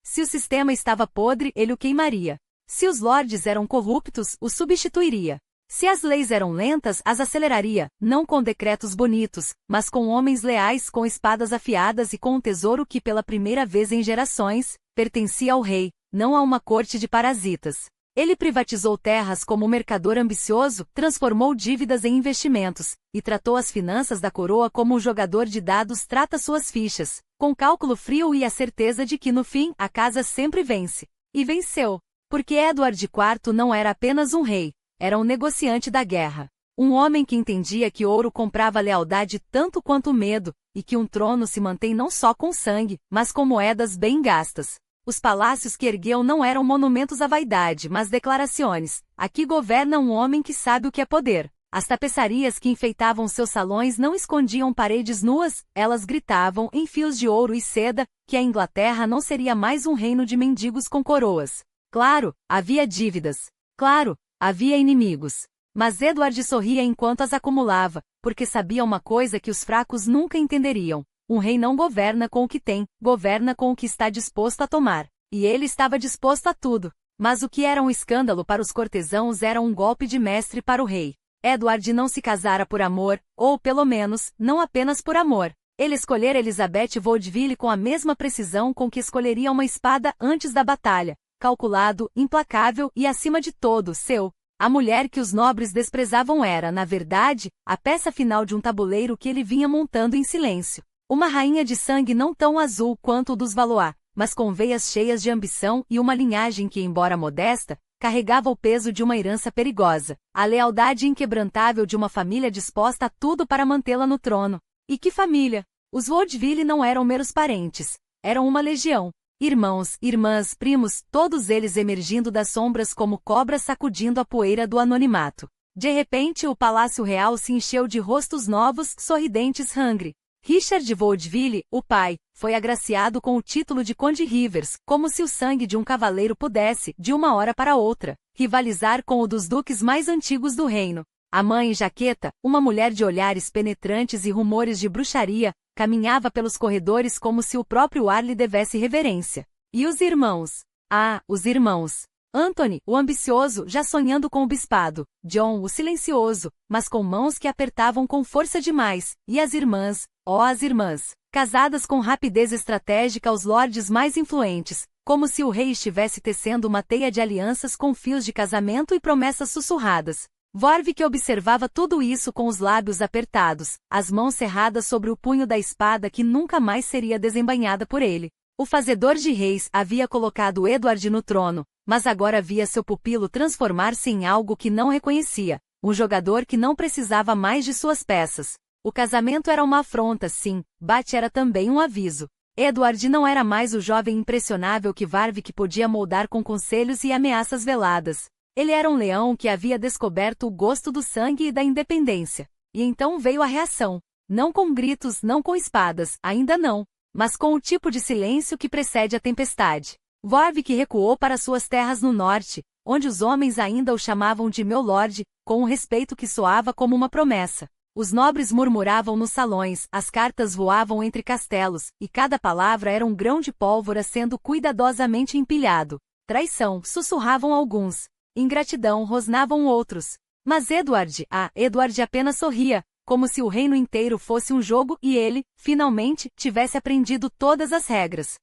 Se o sistema estava podre, ele o queimaria. Se os lordes eram corruptos, os substituiria. Se as leis eram lentas, as aceleraria, não com decretos bonitos, mas com homens leais, com espadas afiadas e com um tesouro que pela primeira vez em gerações, pertencia ao rei, não a uma corte de parasitas. Ele privatizou terras como mercador ambicioso, transformou dívidas em investimentos, e tratou as finanças da coroa como um jogador de dados trata suas fichas, com cálculo frio e a certeza de que no fim, a casa sempre vence. E venceu. Porque Edward IV não era apenas um rei, era um negociante da guerra. Um homem que entendia que ouro comprava lealdade tanto quanto medo, e que um trono se mantém não só com sangue, mas com moedas bem gastas. Os palácios que ergueu não eram monumentos à vaidade, mas declarações. Aqui governa um homem que sabe o que é poder. As tapeçarias que enfeitavam seus salões não escondiam paredes nuas, elas gritavam, em fios de ouro e seda, que a Inglaterra não seria mais um reino de mendigos com coroas. Claro, havia dívidas. Claro, havia inimigos. Mas Edward sorria enquanto as acumulava, porque sabia uma coisa que os fracos nunca entenderiam. Um rei não governa com o que tem, governa com o que está disposto a tomar. E ele estava disposto a tudo. Mas o que era um escândalo para os cortesãos era um golpe de mestre para o rei. Edward não se casara por amor, ou pelo menos, não apenas por amor. Ele escolhera Elizabeth Vaudeville com a mesma precisão com que escolheria uma espada antes da batalha. Calculado, implacável e acima de todo, seu. A mulher que os nobres desprezavam era, na verdade, a peça final de um tabuleiro que ele vinha montando em silêncio. Uma rainha de sangue não tão azul quanto o dos Valois, mas com veias cheias de ambição e uma linhagem que, embora modesta, carregava o peso de uma herança perigosa, a lealdade inquebrantável de uma família disposta a tudo para mantê-la no trono. E que família! Os Vaudeville não eram meros parentes, eram uma legião. Irmãos, irmãs, primos, todos eles emergindo das sombras como cobras sacudindo a poeira do anonimato. De repente o Palácio Real se encheu de rostos novos, sorridentes Hungry. Richard Vaudeville, o pai, foi agraciado com o título de Conde Rivers, como se o sangue de um cavaleiro pudesse, de uma hora para outra, rivalizar com o dos duques mais antigos do reino. A mãe Jaqueta, uma mulher de olhares penetrantes e rumores de bruxaria, caminhava pelos corredores como se o próprio ar lhe devesse reverência. E os irmãos? Ah, os irmãos! Anthony, o ambicioso, já sonhando com o bispado. John, o silencioso, mas com mãos que apertavam com força demais. E as irmãs? Oh, as irmãs! Casadas com rapidez estratégica aos lordes mais influentes, como se o rei estivesse tecendo uma teia de alianças com fios de casamento e promessas sussurradas. Warwick observava tudo isso com os lábios apertados, as mãos cerradas sobre o punho da espada que nunca mais seria desembainhada por ele. O fazedor de reis havia colocado Edward no trono, mas agora via seu pupilo transformar-se em algo que não reconhecia, um jogador que não precisava mais de suas peças. O casamento era uma afronta, sim, Bath era também um aviso. Edward não era mais o jovem impressionável que Warwick podia moldar com conselhos e ameaças veladas. Ele era um leão que havia descoberto o gosto do sangue e da independência. E então veio a reação. Não com gritos, não com espadas, ainda não, mas com o tipo de silêncio que precede a tempestade. Warwick recuou para suas terras no norte, onde os homens ainda o chamavam de meu lord, com um respeito que soava como uma promessa. Os nobres murmuravam nos salões, as cartas voavam entre castelos, e cada palavra era um grão de pólvora sendo cuidadosamente empilhado. Traição, sussurravam alguns. Ingratidão, rosnavam outros. Mas Edward apenas sorria, como se o reino inteiro fosse um jogo e ele, finalmente, tivesse aprendido todas as regras.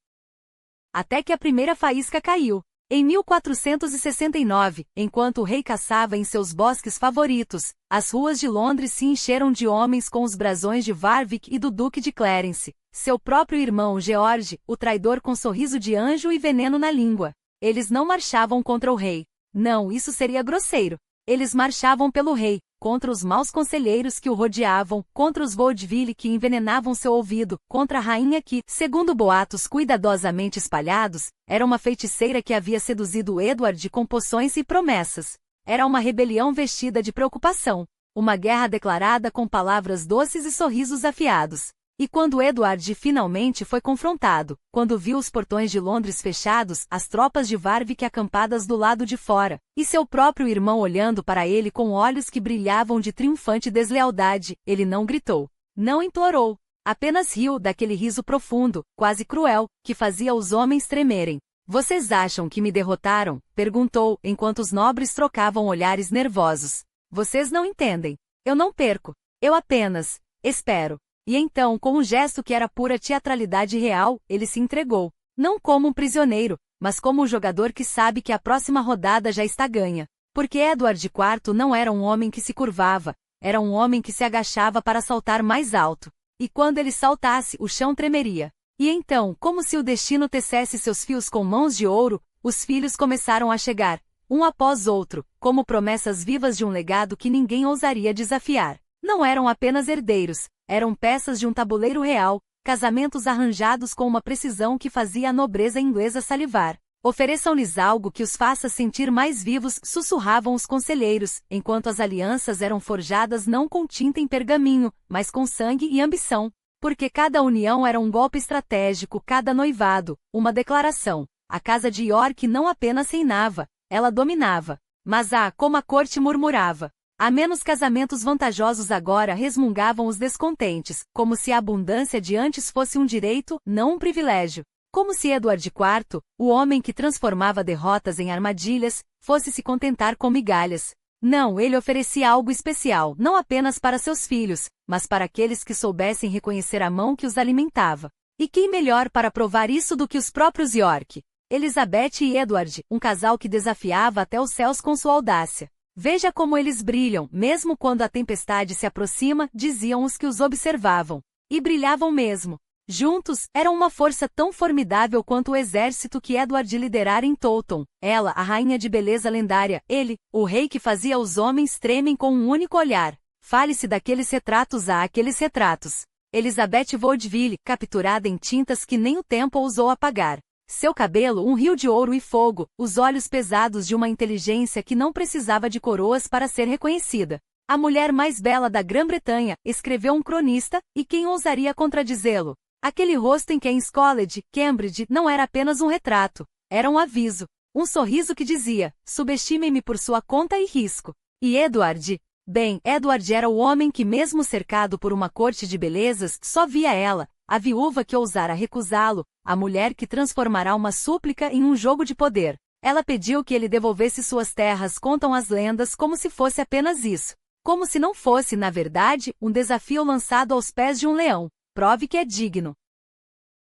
Até que a primeira faísca caiu. Em 1469, enquanto o rei caçava em seus bosques favoritos, as ruas de Londres se encheram de homens com os brasões de Warwick e do Duque de Clarence, seu próprio irmão George, o traidor com sorriso de anjo e veneno na língua. Eles não marchavam contra o rei. Não, isso seria grosseiro. Eles marchavam pelo rei, contra os maus conselheiros que o rodeavam, contra os Vaudeville que envenenavam seu ouvido, contra a rainha que, segundo boatos cuidadosamente espalhados, era uma feiticeira que havia seduzido Edward com poções e promessas. Era uma rebelião vestida de preocupação, uma guerra declarada com palavras doces e sorrisos afiados. E quando Edward finalmente foi confrontado, quando viu os portões de Londres fechados, as tropas de Warwick acampadas do lado de fora, e seu próprio irmão olhando para ele com olhos que brilhavam de triunfante deslealdade, ele não gritou, não implorou, apenas riu daquele riso profundo, quase cruel, que fazia os homens tremerem. Vocês acham que me derrotaram? Perguntou, enquanto os nobres trocavam olhares nervosos. Vocês não entendem. Eu não perco. Eu apenas espero. E então, com um gesto que era pura teatralidade real, ele se entregou. Não como um prisioneiro, mas como um jogador que sabe que a próxima rodada já está ganha. Porque Edward IV não era um homem que se curvava, era um homem que se agachava para saltar mais alto. E quando ele saltasse, o chão tremeria. E então, como se o destino tecesse seus fios com mãos de ouro, Os filhos começaram a chegar, um após outro, como promessas vivas de um legado que ninguém ousaria desafiar. Não eram apenas herdeiros, eram peças de um tabuleiro real, casamentos arranjados com uma precisão que fazia a nobreza inglesa salivar. Ofereçam-lhes algo que os faça sentir mais vivos, sussurravam os conselheiros, enquanto as alianças eram forjadas não com tinta em pergaminho, mas com sangue e ambição. Porque cada união era um golpe estratégico, cada noivado, uma declaração. A casa de York não apenas reinava, ela dominava. Mas como a corte murmurava. A menos casamentos vantajosos agora resmungavam os descontentes, como se a abundância de antes fosse um direito, não um privilégio. Como se Edward IV, o homem que transformava derrotas em armadilhas, fosse se contentar com migalhas. Não, ele oferecia algo especial, não apenas para seus filhos, mas para aqueles que soubessem reconhecer a mão que os alimentava. E quem melhor para provar isso do que os próprios York? Elizabeth e Edward, um casal que desafiava até os céus com sua audácia. Veja como eles brilham, mesmo quando a tempestade se aproxima, diziam os que os observavam. E brilhavam mesmo. Juntos, eram uma força tão formidável quanto o exército que Edward liderara em Taunton. Ela, a rainha de beleza lendária, ele, o rei que fazia os homens tremem com um único olhar. Fale-se daqueles retratos aqueles retratos. Elizabeth Vaudeville, capturada em tintas que nem o tempo ousou apagar. Seu cabelo um rio de ouro e fogo, os olhos pesados de uma inteligência que não precisava de coroas para ser reconhecida. A mulher mais bela da Grã-Bretanha, escreveu um cronista, e quem ousaria contradizê-lo? Aquele rosto em King's College, Cambridge, não era apenas um retrato, era um aviso. Um sorriso que dizia, subestime-me por sua conta e risco. E Edward? Bem, Edward era o homem que mesmo cercado por uma corte de belezas, só via ela, a viúva que ousara recusá-lo, a mulher que transformará uma súplica em um jogo de poder. Ela pediu que ele devolvesse suas terras, contam as lendas, como se fosse apenas isso. Como se não fosse, na verdade, um desafio lançado aos pés de um leão. Prove que é digno.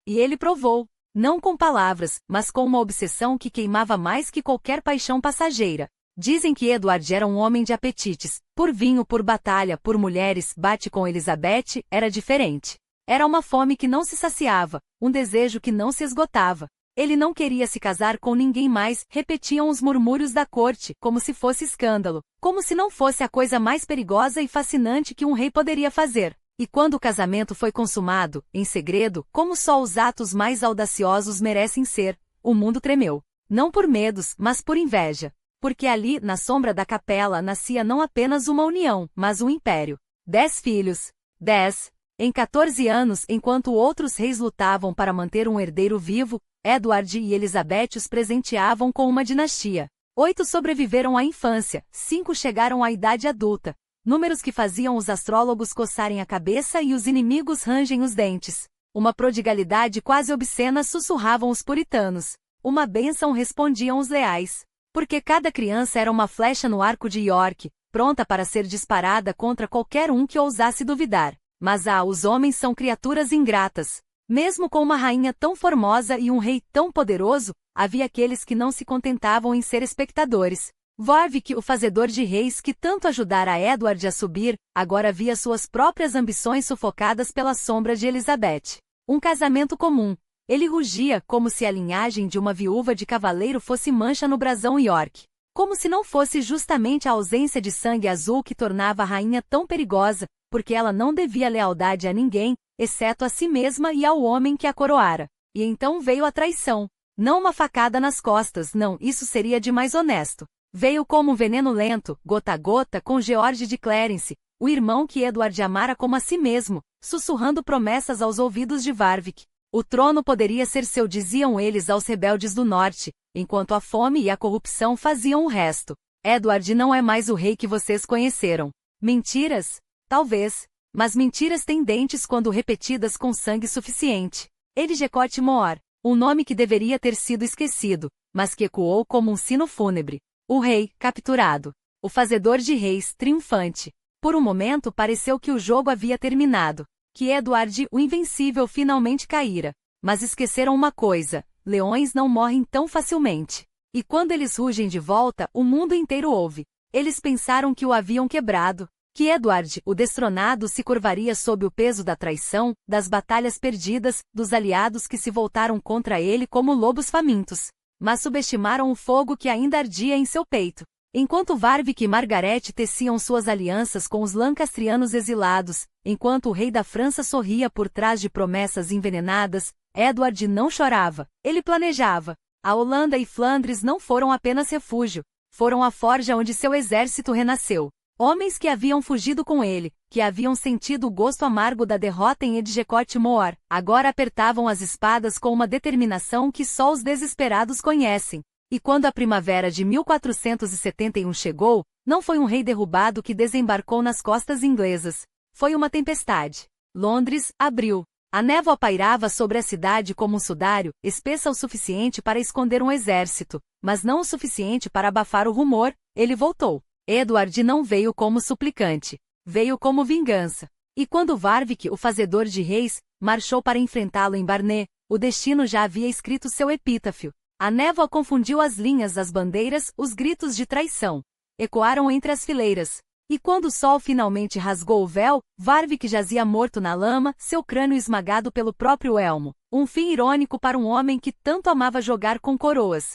E ele provou, não com palavras, mas com uma obsessão que queimava mais que qualquer paixão passageira. Dizem que Edward era um homem de apetites, por vinho, por batalha, por mulheres, bate com Elizabeth, era diferente. Era uma fome que não se saciava, um desejo que não se esgotava. Ele não queria se casar com ninguém mais, repetiam os murmúrios da corte, como se fosse escândalo, como se não fosse a coisa mais perigosa e fascinante que um rei poderia fazer. E quando o casamento foi consumado, em segredo, como só os atos mais audaciosos merecem ser, o mundo tremeu. Não por medos, mas por inveja. Porque ali, na sombra da capela, nascia não apenas uma união, mas um império. 10 filhos. 10. Em 14 anos, enquanto outros reis lutavam para manter um herdeiro vivo, Edward e Elizabeth os presenteavam com uma dinastia. 8 sobreviveram à infância, 5 chegaram à idade adulta. Números que faziam os astrólogos coçarem a cabeça e os inimigos rangem os dentes. Uma prodigalidade quase obscena sussurravam os puritanos. Uma bênção respondiam os leais. Porque cada criança era uma flecha no arco de York, pronta para ser disparada contra qualquer um que ousasse duvidar. Mas os homens são criaturas ingratas. Mesmo com uma rainha tão formosa e um rei tão poderoso, havia aqueles que não se contentavam em ser espectadores. Warwick, o fazedor de reis que tanto ajudara Edward a subir, agora via suas próprias ambições sufocadas pela sombra de Elizabeth. Um casamento comum. Ele rugia como se a linhagem de uma viúva de cavaleiro fosse mancha no brasão York. Como se não fosse justamente a ausência de sangue azul que tornava a rainha tão perigosa, porque ela não devia lealdade a ninguém, exceto a si mesma e ao homem que a coroara. E então veio a traição. Não uma facada nas costas, não, isso seria demais honesto. Veio como um veneno lento, gota a gota, com George de Clarence, o irmão que Edward amara como a si mesmo, sussurrando promessas aos ouvidos de Warwick. O trono poderia ser seu, diziam eles aos rebeldes do norte, enquanto a fome e a corrupção faziam o resto. Edward não é mais o rei que vocês conheceram. Mentiras? Talvez. Mas mentiras têm dentes quando repetidas com sangue suficiente. Eligecote Moor, um nome que deveria ter sido esquecido, mas que ecoou como um sino fúnebre. O rei, capturado. O fazedor de reis, triunfante. Por um momento pareceu que o jogo havia terminado. Que Edward, o invencível, finalmente caíra. Mas esqueceram uma coisa: leões não morrem tão facilmente. E quando eles rugem de volta, o mundo inteiro ouve. Eles pensaram que o haviam quebrado. Que Edward, o destronado, se curvaria sob o peso da traição, das batalhas perdidas, dos aliados que se voltaram contra ele como lobos famintos. mas subestimaram o fogo que ainda ardia em seu peito. Enquanto Warwick e Margaret teciam suas alianças com os lancastrianos exilados, enquanto o rei da França sorria por trás de promessas envenenadas, Edward não chorava, ele planejava. A Holanda e Flandres não foram apenas refúgio, foram a forja onde seu exército renasceu. Homens que haviam fugido com ele, que haviam sentido o gosto amargo da derrota em Edgecote Moor, agora apertavam as espadas com uma determinação que só os desesperados conhecem. E quando a primavera de 1471 chegou, não foi um rei derrubado que desembarcou nas costas inglesas. Foi uma tempestade. Londres, abril. A névoa pairava sobre a cidade como um sudário, espessa o suficiente para esconder um exército, mas não o suficiente para abafar o rumor. Ele voltou. Edward não veio como suplicante. Veio como vingança. E quando Warwick, o fazedor de reis, marchou para enfrentá-lo em Barnet, o destino já havia escrito seu epítáfio. A névoa confundiu as linhas das bandeiras, os gritos de traição ecoaram entre as fileiras. E quando o sol finalmente rasgou o véu, Warwick jazia morto na lama, seu crânio esmagado pelo próprio elmo. Um fim irônico para um homem que tanto amava jogar com coroas.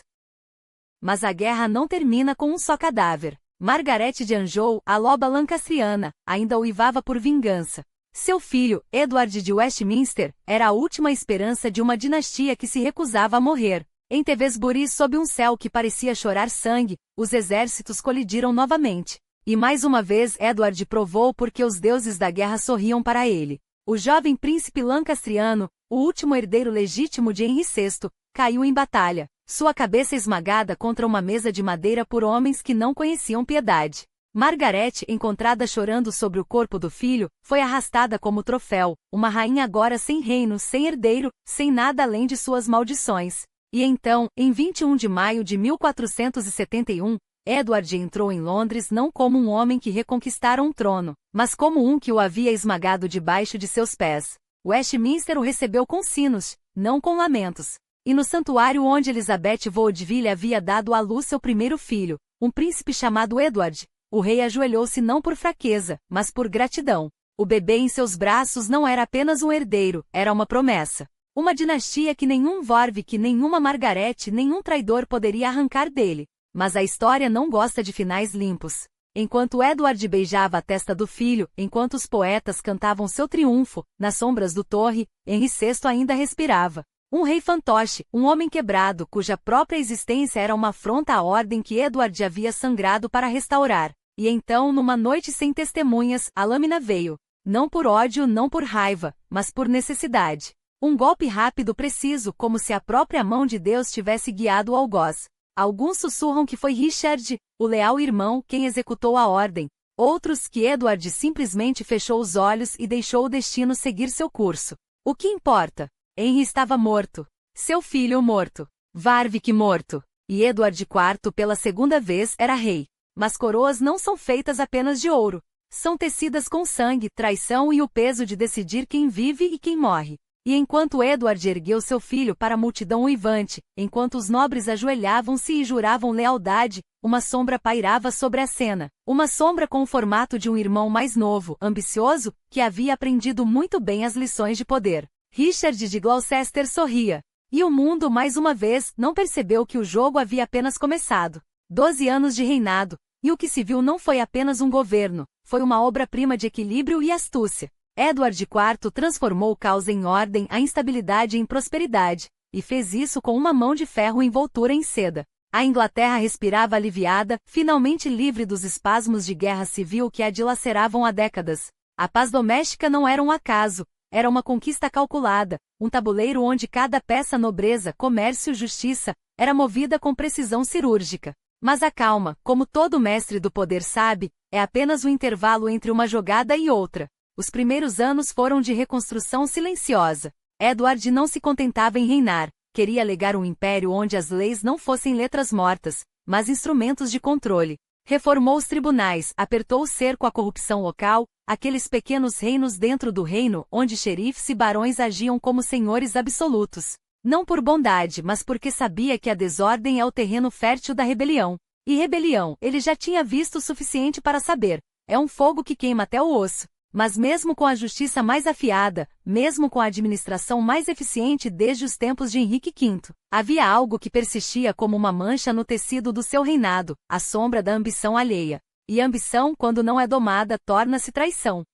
Mas a guerra não termina com um só cadáver. Margaret de Anjou, a loba lancastriana, ainda uivava por vingança. Seu filho, Edward de Westminster, era a última esperança de uma dinastia que se recusava a morrer. Em Tewkesbury, sob um céu que parecia chorar sangue, os exércitos colidiram novamente. E mais uma vez Edward provou porque os deuses da guerra sorriam para ele. O jovem príncipe lancastriano, o último herdeiro legítimo de Henry VI, caiu em batalha, sua cabeça esmagada contra uma mesa de madeira por homens que não conheciam piedade. Margaret, encontrada chorando sobre o corpo do filho, foi arrastada como troféu, uma rainha agora sem reino, sem herdeiro, sem nada além de suas maldições. E então, em 21 de maio de 1471, Edward entrou em Londres não como um homem que reconquistara um trono, mas como um que o havia esmagado debaixo de seus pés. Westminster o recebeu com sinos, não com lamentos. E no santuário onde Elizabeth Vaudeville havia dado à luz seu primeiro filho, um príncipe chamado Edward, o rei ajoelhou-se não por fraqueza, mas por gratidão. O bebê em seus braços não era apenas um herdeiro, era uma promessa. Uma dinastia que nenhum Warwick, nenhuma Margaret, nenhum traidor poderia arrancar dele. Mas a história não gosta de finais limpos. Enquanto Edward beijava a testa do filho, enquanto os poetas cantavam seu triunfo, nas sombras do torre, Henry VI ainda respirava. Um rei fantoche, um homem quebrado, cuja própria existência era uma afronta à ordem que Edward havia sangrado para restaurar. E então, numa noite sem testemunhas, a lâmina veio. Não por ódio, não por raiva, mas por necessidade. Um golpe rápido, preciso, como se a própria mão de Deus tivesse guiado o algoz. Alguns sussurram que foi Richard, o leal irmão, quem executou a ordem. Outros que Edward simplesmente fechou os olhos e deixou o destino seguir seu curso. O que importa? Henry estava morto. Seu filho morto. Warwick morto. E Edward IV pela segunda vez era rei. Mas coroas não são feitas apenas de ouro. São tecidas com sangue, traição e o peso de decidir quem vive e quem morre. E enquanto Edward ergueu seu filho para a multidão uivante, enquanto os nobres ajoelhavam-se e juravam lealdade, uma sombra pairava sobre a cena. Uma sombra com o formato de um irmão mais novo, ambicioso, que havia aprendido muito bem as lições de poder. Richard de Gloucester sorria. E o mundo, mais uma vez, não percebeu que o jogo havia apenas começado. 12 anos de reinado, e o que se viu não foi apenas um governo, foi uma obra-prima de equilíbrio e astúcia. Edward IV transformou o caos em ordem, a instabilidade em prosperidade, e fez isso com uma mão de ferro envoltura em seda. A Inglaterra respirava aliviada, finalmente livre dos espasmos de guerra civil que a dilaceravam há décadas. A paz doméstica não era um acaso, era uma conquista calculada, um tabuleiro onde cada peça nobreza, comércio, justiça, era movida com precisão cirúrgica. Mas a calma, como todo mestre do poder sabe, é apenas o intervalo entre uma jogada e outra. Os primeiros anos foram de reconstrução silenciosa. Edward não se contentava em reinar, queria legar um império onde as leis não fossem letras mortas, mas instrumentos de controle. Reformou os tribunais, apertou o cerco à corrupção local, aqueles pequenos reinos dentro do reino onde xerifes e barões agiam como senhores absolutos. Não por bondade, mas porque sabia que a desordem é o terreno fértil da rebelião. E rebelião, ele já tinha visto o suficiente para saber, é um fogo que queima até o osso. Mas mesmo com a justiça mais afiada, mesmo com a administração mais eficiente desde os tempos de Henrique V, havia algo que persistia como uma mancha no tecido do seu reinado, a sombra da ambição alheia. E ambição, quando não é domada, torna-se traição.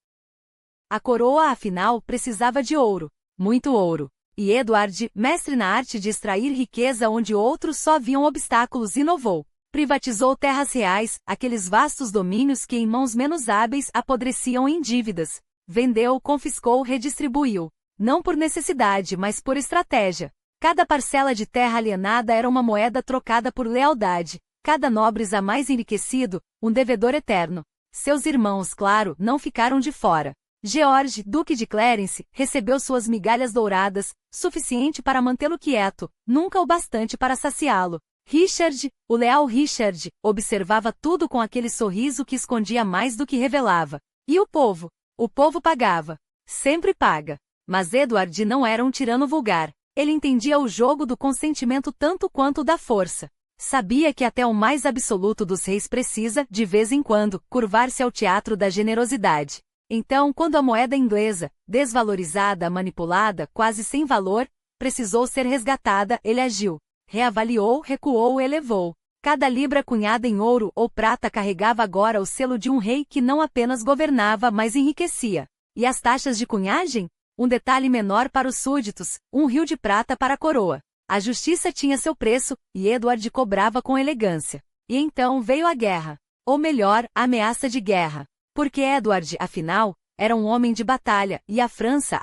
A coroa, afinal, precisava de ouro, muito ouro. E Edward, mestre na arte de extrair riqueza onde outros só viam obstáculos, inovou. Privatizou terras reais, aqueles vastos domínios que em mãos menos hábeis apodreciam em dívidas. Vendeu, confiscou, redistribuiu. Não por necessidade, mas por estratégia. Cada parcela de terra alienada era uma moeda trocada por lealdade. Cada nobre a mais enriquecido, um devedor eterno. Seus irmãos, claro, não ficaram de fora. George, duque de Clarence, recebeu suas migalhas douradas, suficiente para mantê-lo quieto, nunca o bastante para saciá-lo. Richard, o leal Richard, observava tudo com aquele sorriso que escondia mais do que revelava. E o povo? O povo pagava. Sempre paga. Mas Edward não era um tirano vulgar. Ele entendia o jogo do consentimento tanto quanto o da força. Sabia que até o mais absoluto dos reis precisa, de vez em quando, curvar-se ao teatro da generosidade. Então, quando a moeda inglesa, desvalorizada, manipulada, quase sem valor, precisou ser resgatada, ele agiu. Reavaliou, recuou, elevou. Cada libra cunhada em ouro ou prata carregava agora o selo de um rei que não apenas governava, mas enriquecia. E as taxas de cunhagem? Um detalhe menor para os súditos, um rio de prata para a coroa. A justiça tinha seu preço, e Edward cobrava com elegância. E então veio a guerra. Ou melhor, a ameaça de guerra. Porque Edward, afinal, era um homem de batalha, e a França,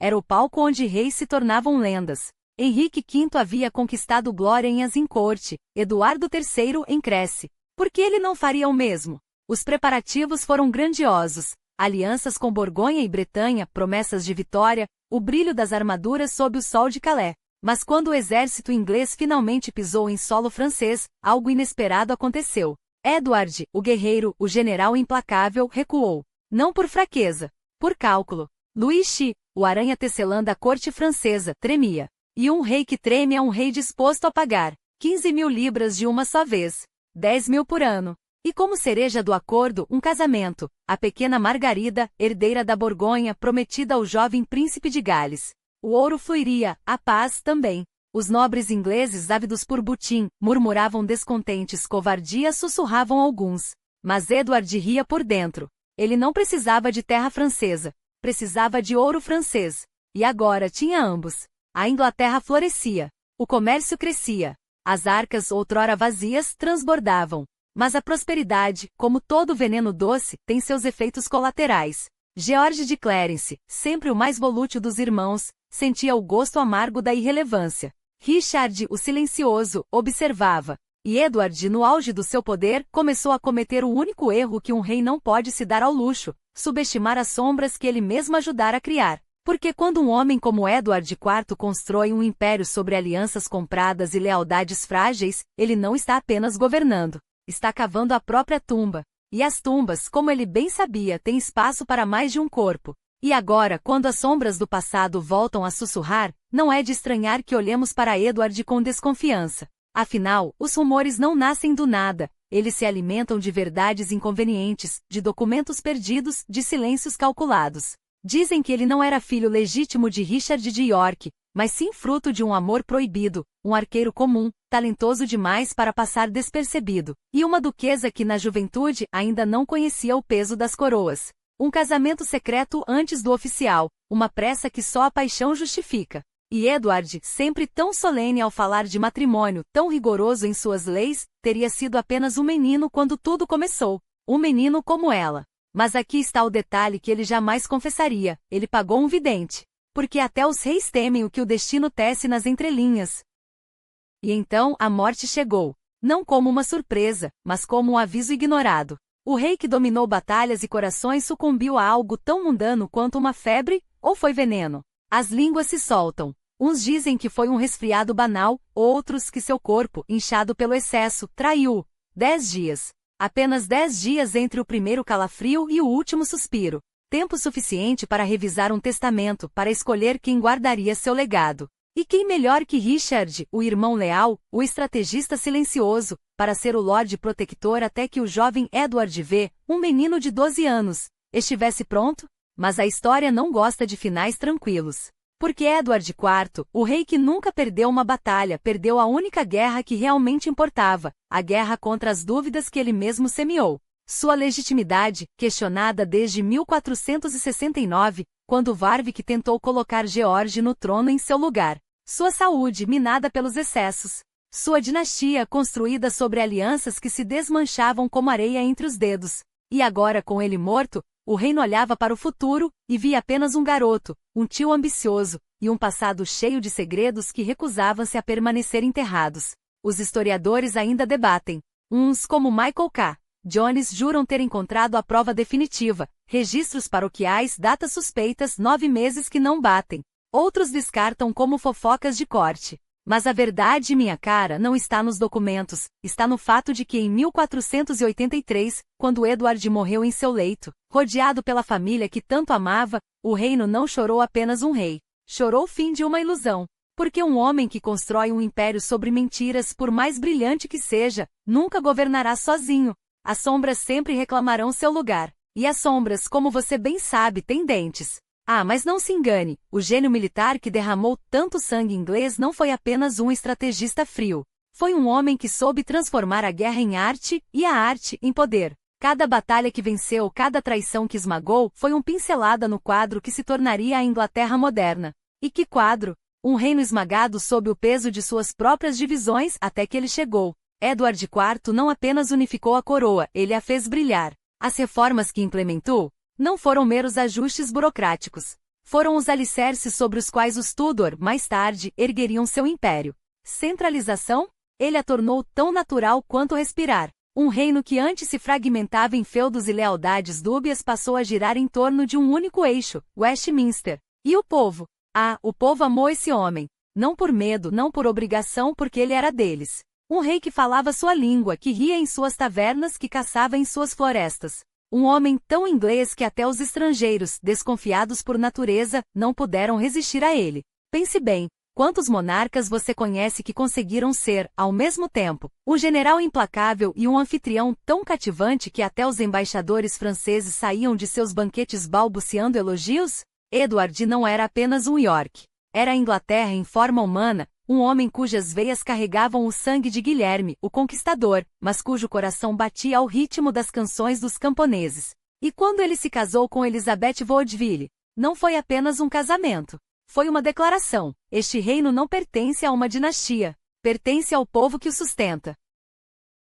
era o palco onde reis se tornavam lendas. Henrique V havia conquistado glória em Azincourt, Eduardo III em Crécy. Por que ele não faria o mesmo? Os preparativos foram grandiosos. Alianças com Borgonha e Bretanha, promessas de vitória, o brilho das armaduras sob o sol de Calais. Mas quando o exército inglês finalmente pisou em solo francês, algo inesperado aconteceu. Edward, o guerreiro, o general implacável, recuou. Não por fraqueza, por cálculo. Louis X, o aranha tecelã da corte francesa, tremia. E um rei que treme é um rei disposto a pagar 15.000 libras de uma só vez, 10.000 por ano. E como cereja do acordo, um casamento, a pequena Margarida, herdeira da Borgonha, prometida ao jovem príncipe de Gales. O ouro fluiria, a paz também. Os nobres ingleses ávidos por butim, murmuravam descontentes, covardia, sussurravam alguns. Mas Edward ria por dentro. Ele não precisava de terra francesa, precisava de ouro francês. E agora tinha ambos. A Inglaterra florescia. O comércio crescia. As arcas, outrora vazias, transbordavam. Mas a prosperidade, como todo veneno doce, tem seus efeitos colaterais. George de Clarence, sempre o mais volútil dos irmãos, sentia o gosto amargo da irrelevância. Richard, o silencioso, observava. E Edward, no auge do seu poder, começou a cometer o único erro que um rei não pode se dar ao luxo: subestimar as sombras que ele mesmo ajudara a criar. Porque quando um homem como Edward IV constrói um império sobre alianças compradas e lealdades frágeis, ele não está apenas governando, está cavando a própria tumba. E as tumbas, como ele bem sabia, têm espaço para mais de um corpo. E agora, quando as sombras do passado voltam a sussurrar, não é de estranhar que olhemos para Edward com desconfiança. Afinal, os rumores não nascem do nada, eles se alimentam de verdades inconvenientes, de documentos perdidos, de silêncios calculados. Dizem que ele não era filho legítimo de Richard de York, mas sim fruto de um amor proibido, um arqueiro comum, talentoso demais para passar despercebido, e uma duquesa que na juventude ainda não conhecia o peso das coroas. Um casamento secreto antes do oficial, uma pressa que só a paixão justifica. E Edward, sempre tão solene ao falar de matrimônio, tão rigoroso em suas leis, teria sido apenas um menino quando tudo começou. Um menino como ela. Mas aqui está o detalhe que ele jamais confessaria: ele pagou um vidente. Porque até os reis temem o que o destino tece nas entrelinhas. E então a morte chegou. Não como uma surpresa, mas como um aviso ignorado. O rei que dominou batalhas e corações sucumbiu a algo tão mundano quanto uma febre, ou foi veneno? As línguas se soltam. Uns dizem que foi um resfriado banal, outros que seu corpo, inchado pelo excesso, traiu. 10 dias. Apenas 10 dias entre o primeiro calafrio e o último suspiro. Tempo suficiente para revisar um testamento, para escolher quem guardaria seu legado. E quem melhor que Richard, o irmão leal, o estrategista silencioso, para ser o Lorde Protector até que o jovem Edward V, um menino de 12 anos, estivesse pronto? Mas a história não gosta de finais tranquilos. Porque Edward IV, o rei que nunca perdeu uma batalha, perdeu a única guerra que realmente importava, a guerra contra as dúvidas que ele mesmo semeou. Sua legitimidade, questionada desde 1469, quando Warwick tentou colocar George no trono em seu lugar. Sua saúde, minada pelos excessos. Sua dinastia, construída sobre alianças que se desmanchavam como areia entre os dedos. E agora, com ele morto, o reino olhava para o futuro e via apenas um garoto, um tio ambicioso, e um passado cheio de segredos que recusavam-se a permanecer enterrados. Os historiadores ainda debatem. Uns, como Michael K. Jones, juram ter encontrado a prova definitiva, registros paroquiais, datas suspeitas, 9 meses que não batem. Outros descartam como fofocas de corte. Mas a verdade, minha cara, não está nos documentos, está no fato de que em 1483, quando Edward morreu em seu leito, rodeado pela família que tanto amava, o reino não chorou apenas um rei. Chorou o fim de uma ilusão. Porque um homem que constrói um império sobre mentiras, por mais brilhante que seja, nunca governará sozinho. As sombras sempre reclamarão seu lugar. E as sombras, como você bem sabe, têm dentes. Ah, mas não se engane, o gênio militar que derramou tanto sangue inglês não foi apenas um estrategista frio. Foi um homem que soube transformar a guerra em arte, e a arte em poder. Cada batalha que venceu, cada traição que esmagou, foi uma pincelada no quadro que se tornaria a Inglaterra moderna. E que quadro? Um reino esmagado sob o peso de suas próprias divisões até que ele chegou. Edward IV não apenas unificou a coroa, ele a fez brilhar. As reformas que implementou não foram meros ajustes burocráticos. Foram os alicerces sobre os quais os Tudor, mais tarde, ergueriam seu império. Centralização? Ele a tornou tão natural quanto respirar. Um reino que antes se fragmentava em feudos e lealdades dúbias passou a girar em torno de um único eixo, Westminster. E o povo? Ah, o povo amou esse homem. Não por medo, não por obrigação, porque ele era deles. Um rei que falava sua língua, que ria em suas tavernas, que caçava em suas florestas. Um homem tão inglês que até os estrangeiros, desconfiados por natureza, não puderam resistir a ele. Pense bem, quantos monarcas você conhece que conseguiram ser, ao mesmo tempo, um general implacável e um anfitrião tão cativante que até os embaixadores franceses saíam de seus banquetes balbuciando elogios? Edward não era apenas um York. Era a Inglaterra em forma humana, um homem cujas veias carregavam o sangue de Guilherme, o Conquistador, mas cujo coração batia ao ritmo das canções dos camponeses. E quando ele se casou com Elizabeth Vaudeville, não foi apenas um casamento. Foi uma declaração. Este reino não pertence a uma dinastia. Pertence ao povo que o sustenta.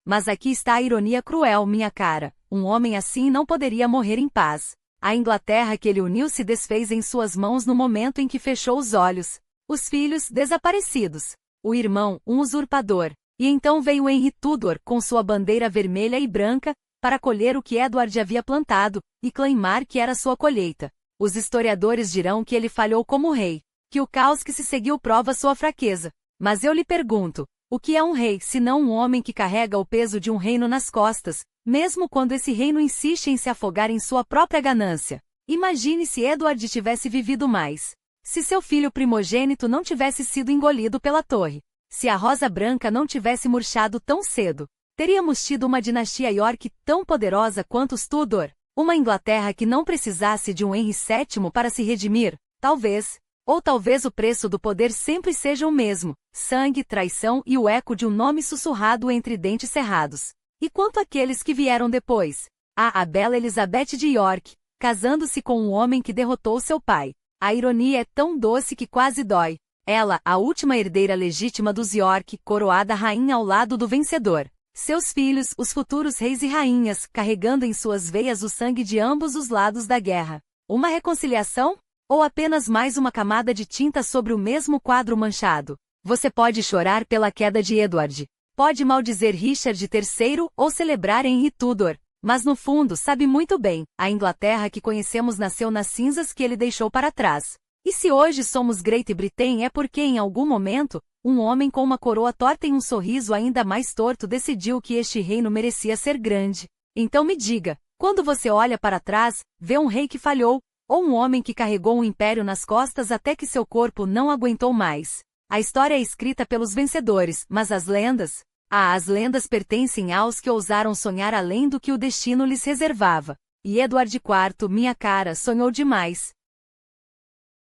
Mas aqui está a ironia cruel, minha cara. Um homem assim não poderia morrer em paz. A Inglaterra que ele uniu se desfez em suas mãos no momento em que fechou os olhos. Os filhos, desaparecidos. O irmão, um usurpador. E então veio Henry Tudor, com sua bandeira vermelha e branca, para colher o que Edward havia plantado, e claimar que era sua colheita. Os historiadores dirão que ele falhou como rei, que o caos que se seguiu prova sua fraqueza. Mas eu lhe pergunto, o que é um rei, senão um homem que carrega o peso de um reino nas costas, mesmo quando esse reino insiste em se afogar em sua própria ganância? Imagine se Edward tivesse vivido mais. Se seu filho primogênito não tivesse sido engolido pela torre. Se a rosa branca não tivesse murchado tão cedo. Teríamos tido uma dinastia York tão poderosa quanto os Tudor. Uma Inglaterra que não precisasse de um Henry VII para se redimir. Talvez. Ou talvez o preço do poder sempre seja o mesmo. Sangue, traição e o eco de um nome sussurrado entre dentes cerrados. E quanto àqueles que vieram depois? A bela Elizabeth de York, casando-se com um homem que derrotou seu pai. A ironia é tão doce que quase dói. Ela, a última herdeira legítima dos York, coroada rainha ao lado do vencedor. Seus filhos, os futuros reis e rainhas, carregando em suas veias o sangue de ambos os lados da guerra. Uma reconciliação? Ou apenas mais uma camada de tinta sobre o mesmo quadro manchado? Você pode chorar pela queda de Edward. Pode maldizer Richard III ou celebrar Henry Tudor. Mas no fundo sabe muito bem, a Inglaterra que conhecemos nasceu nas cinzas que ele deixou para trás. E se hoje somos Great Britain é porque em algum momento, um homem com uma coroa torta e um sorriso ainda mais torto decidiu que este reino merecia ser grande. Então me diga, quando você olha para trás, vê um rei que falhou, ou um homem que carregou um império nas costas até que seu corpo não aguentou mais? A história é escrita pelos vencedores, mas as lendas? As lendas pertencem aos que ousaram sonhar além do que o destino lhes reservava. E Edward IV, minha cara, sonhou demais.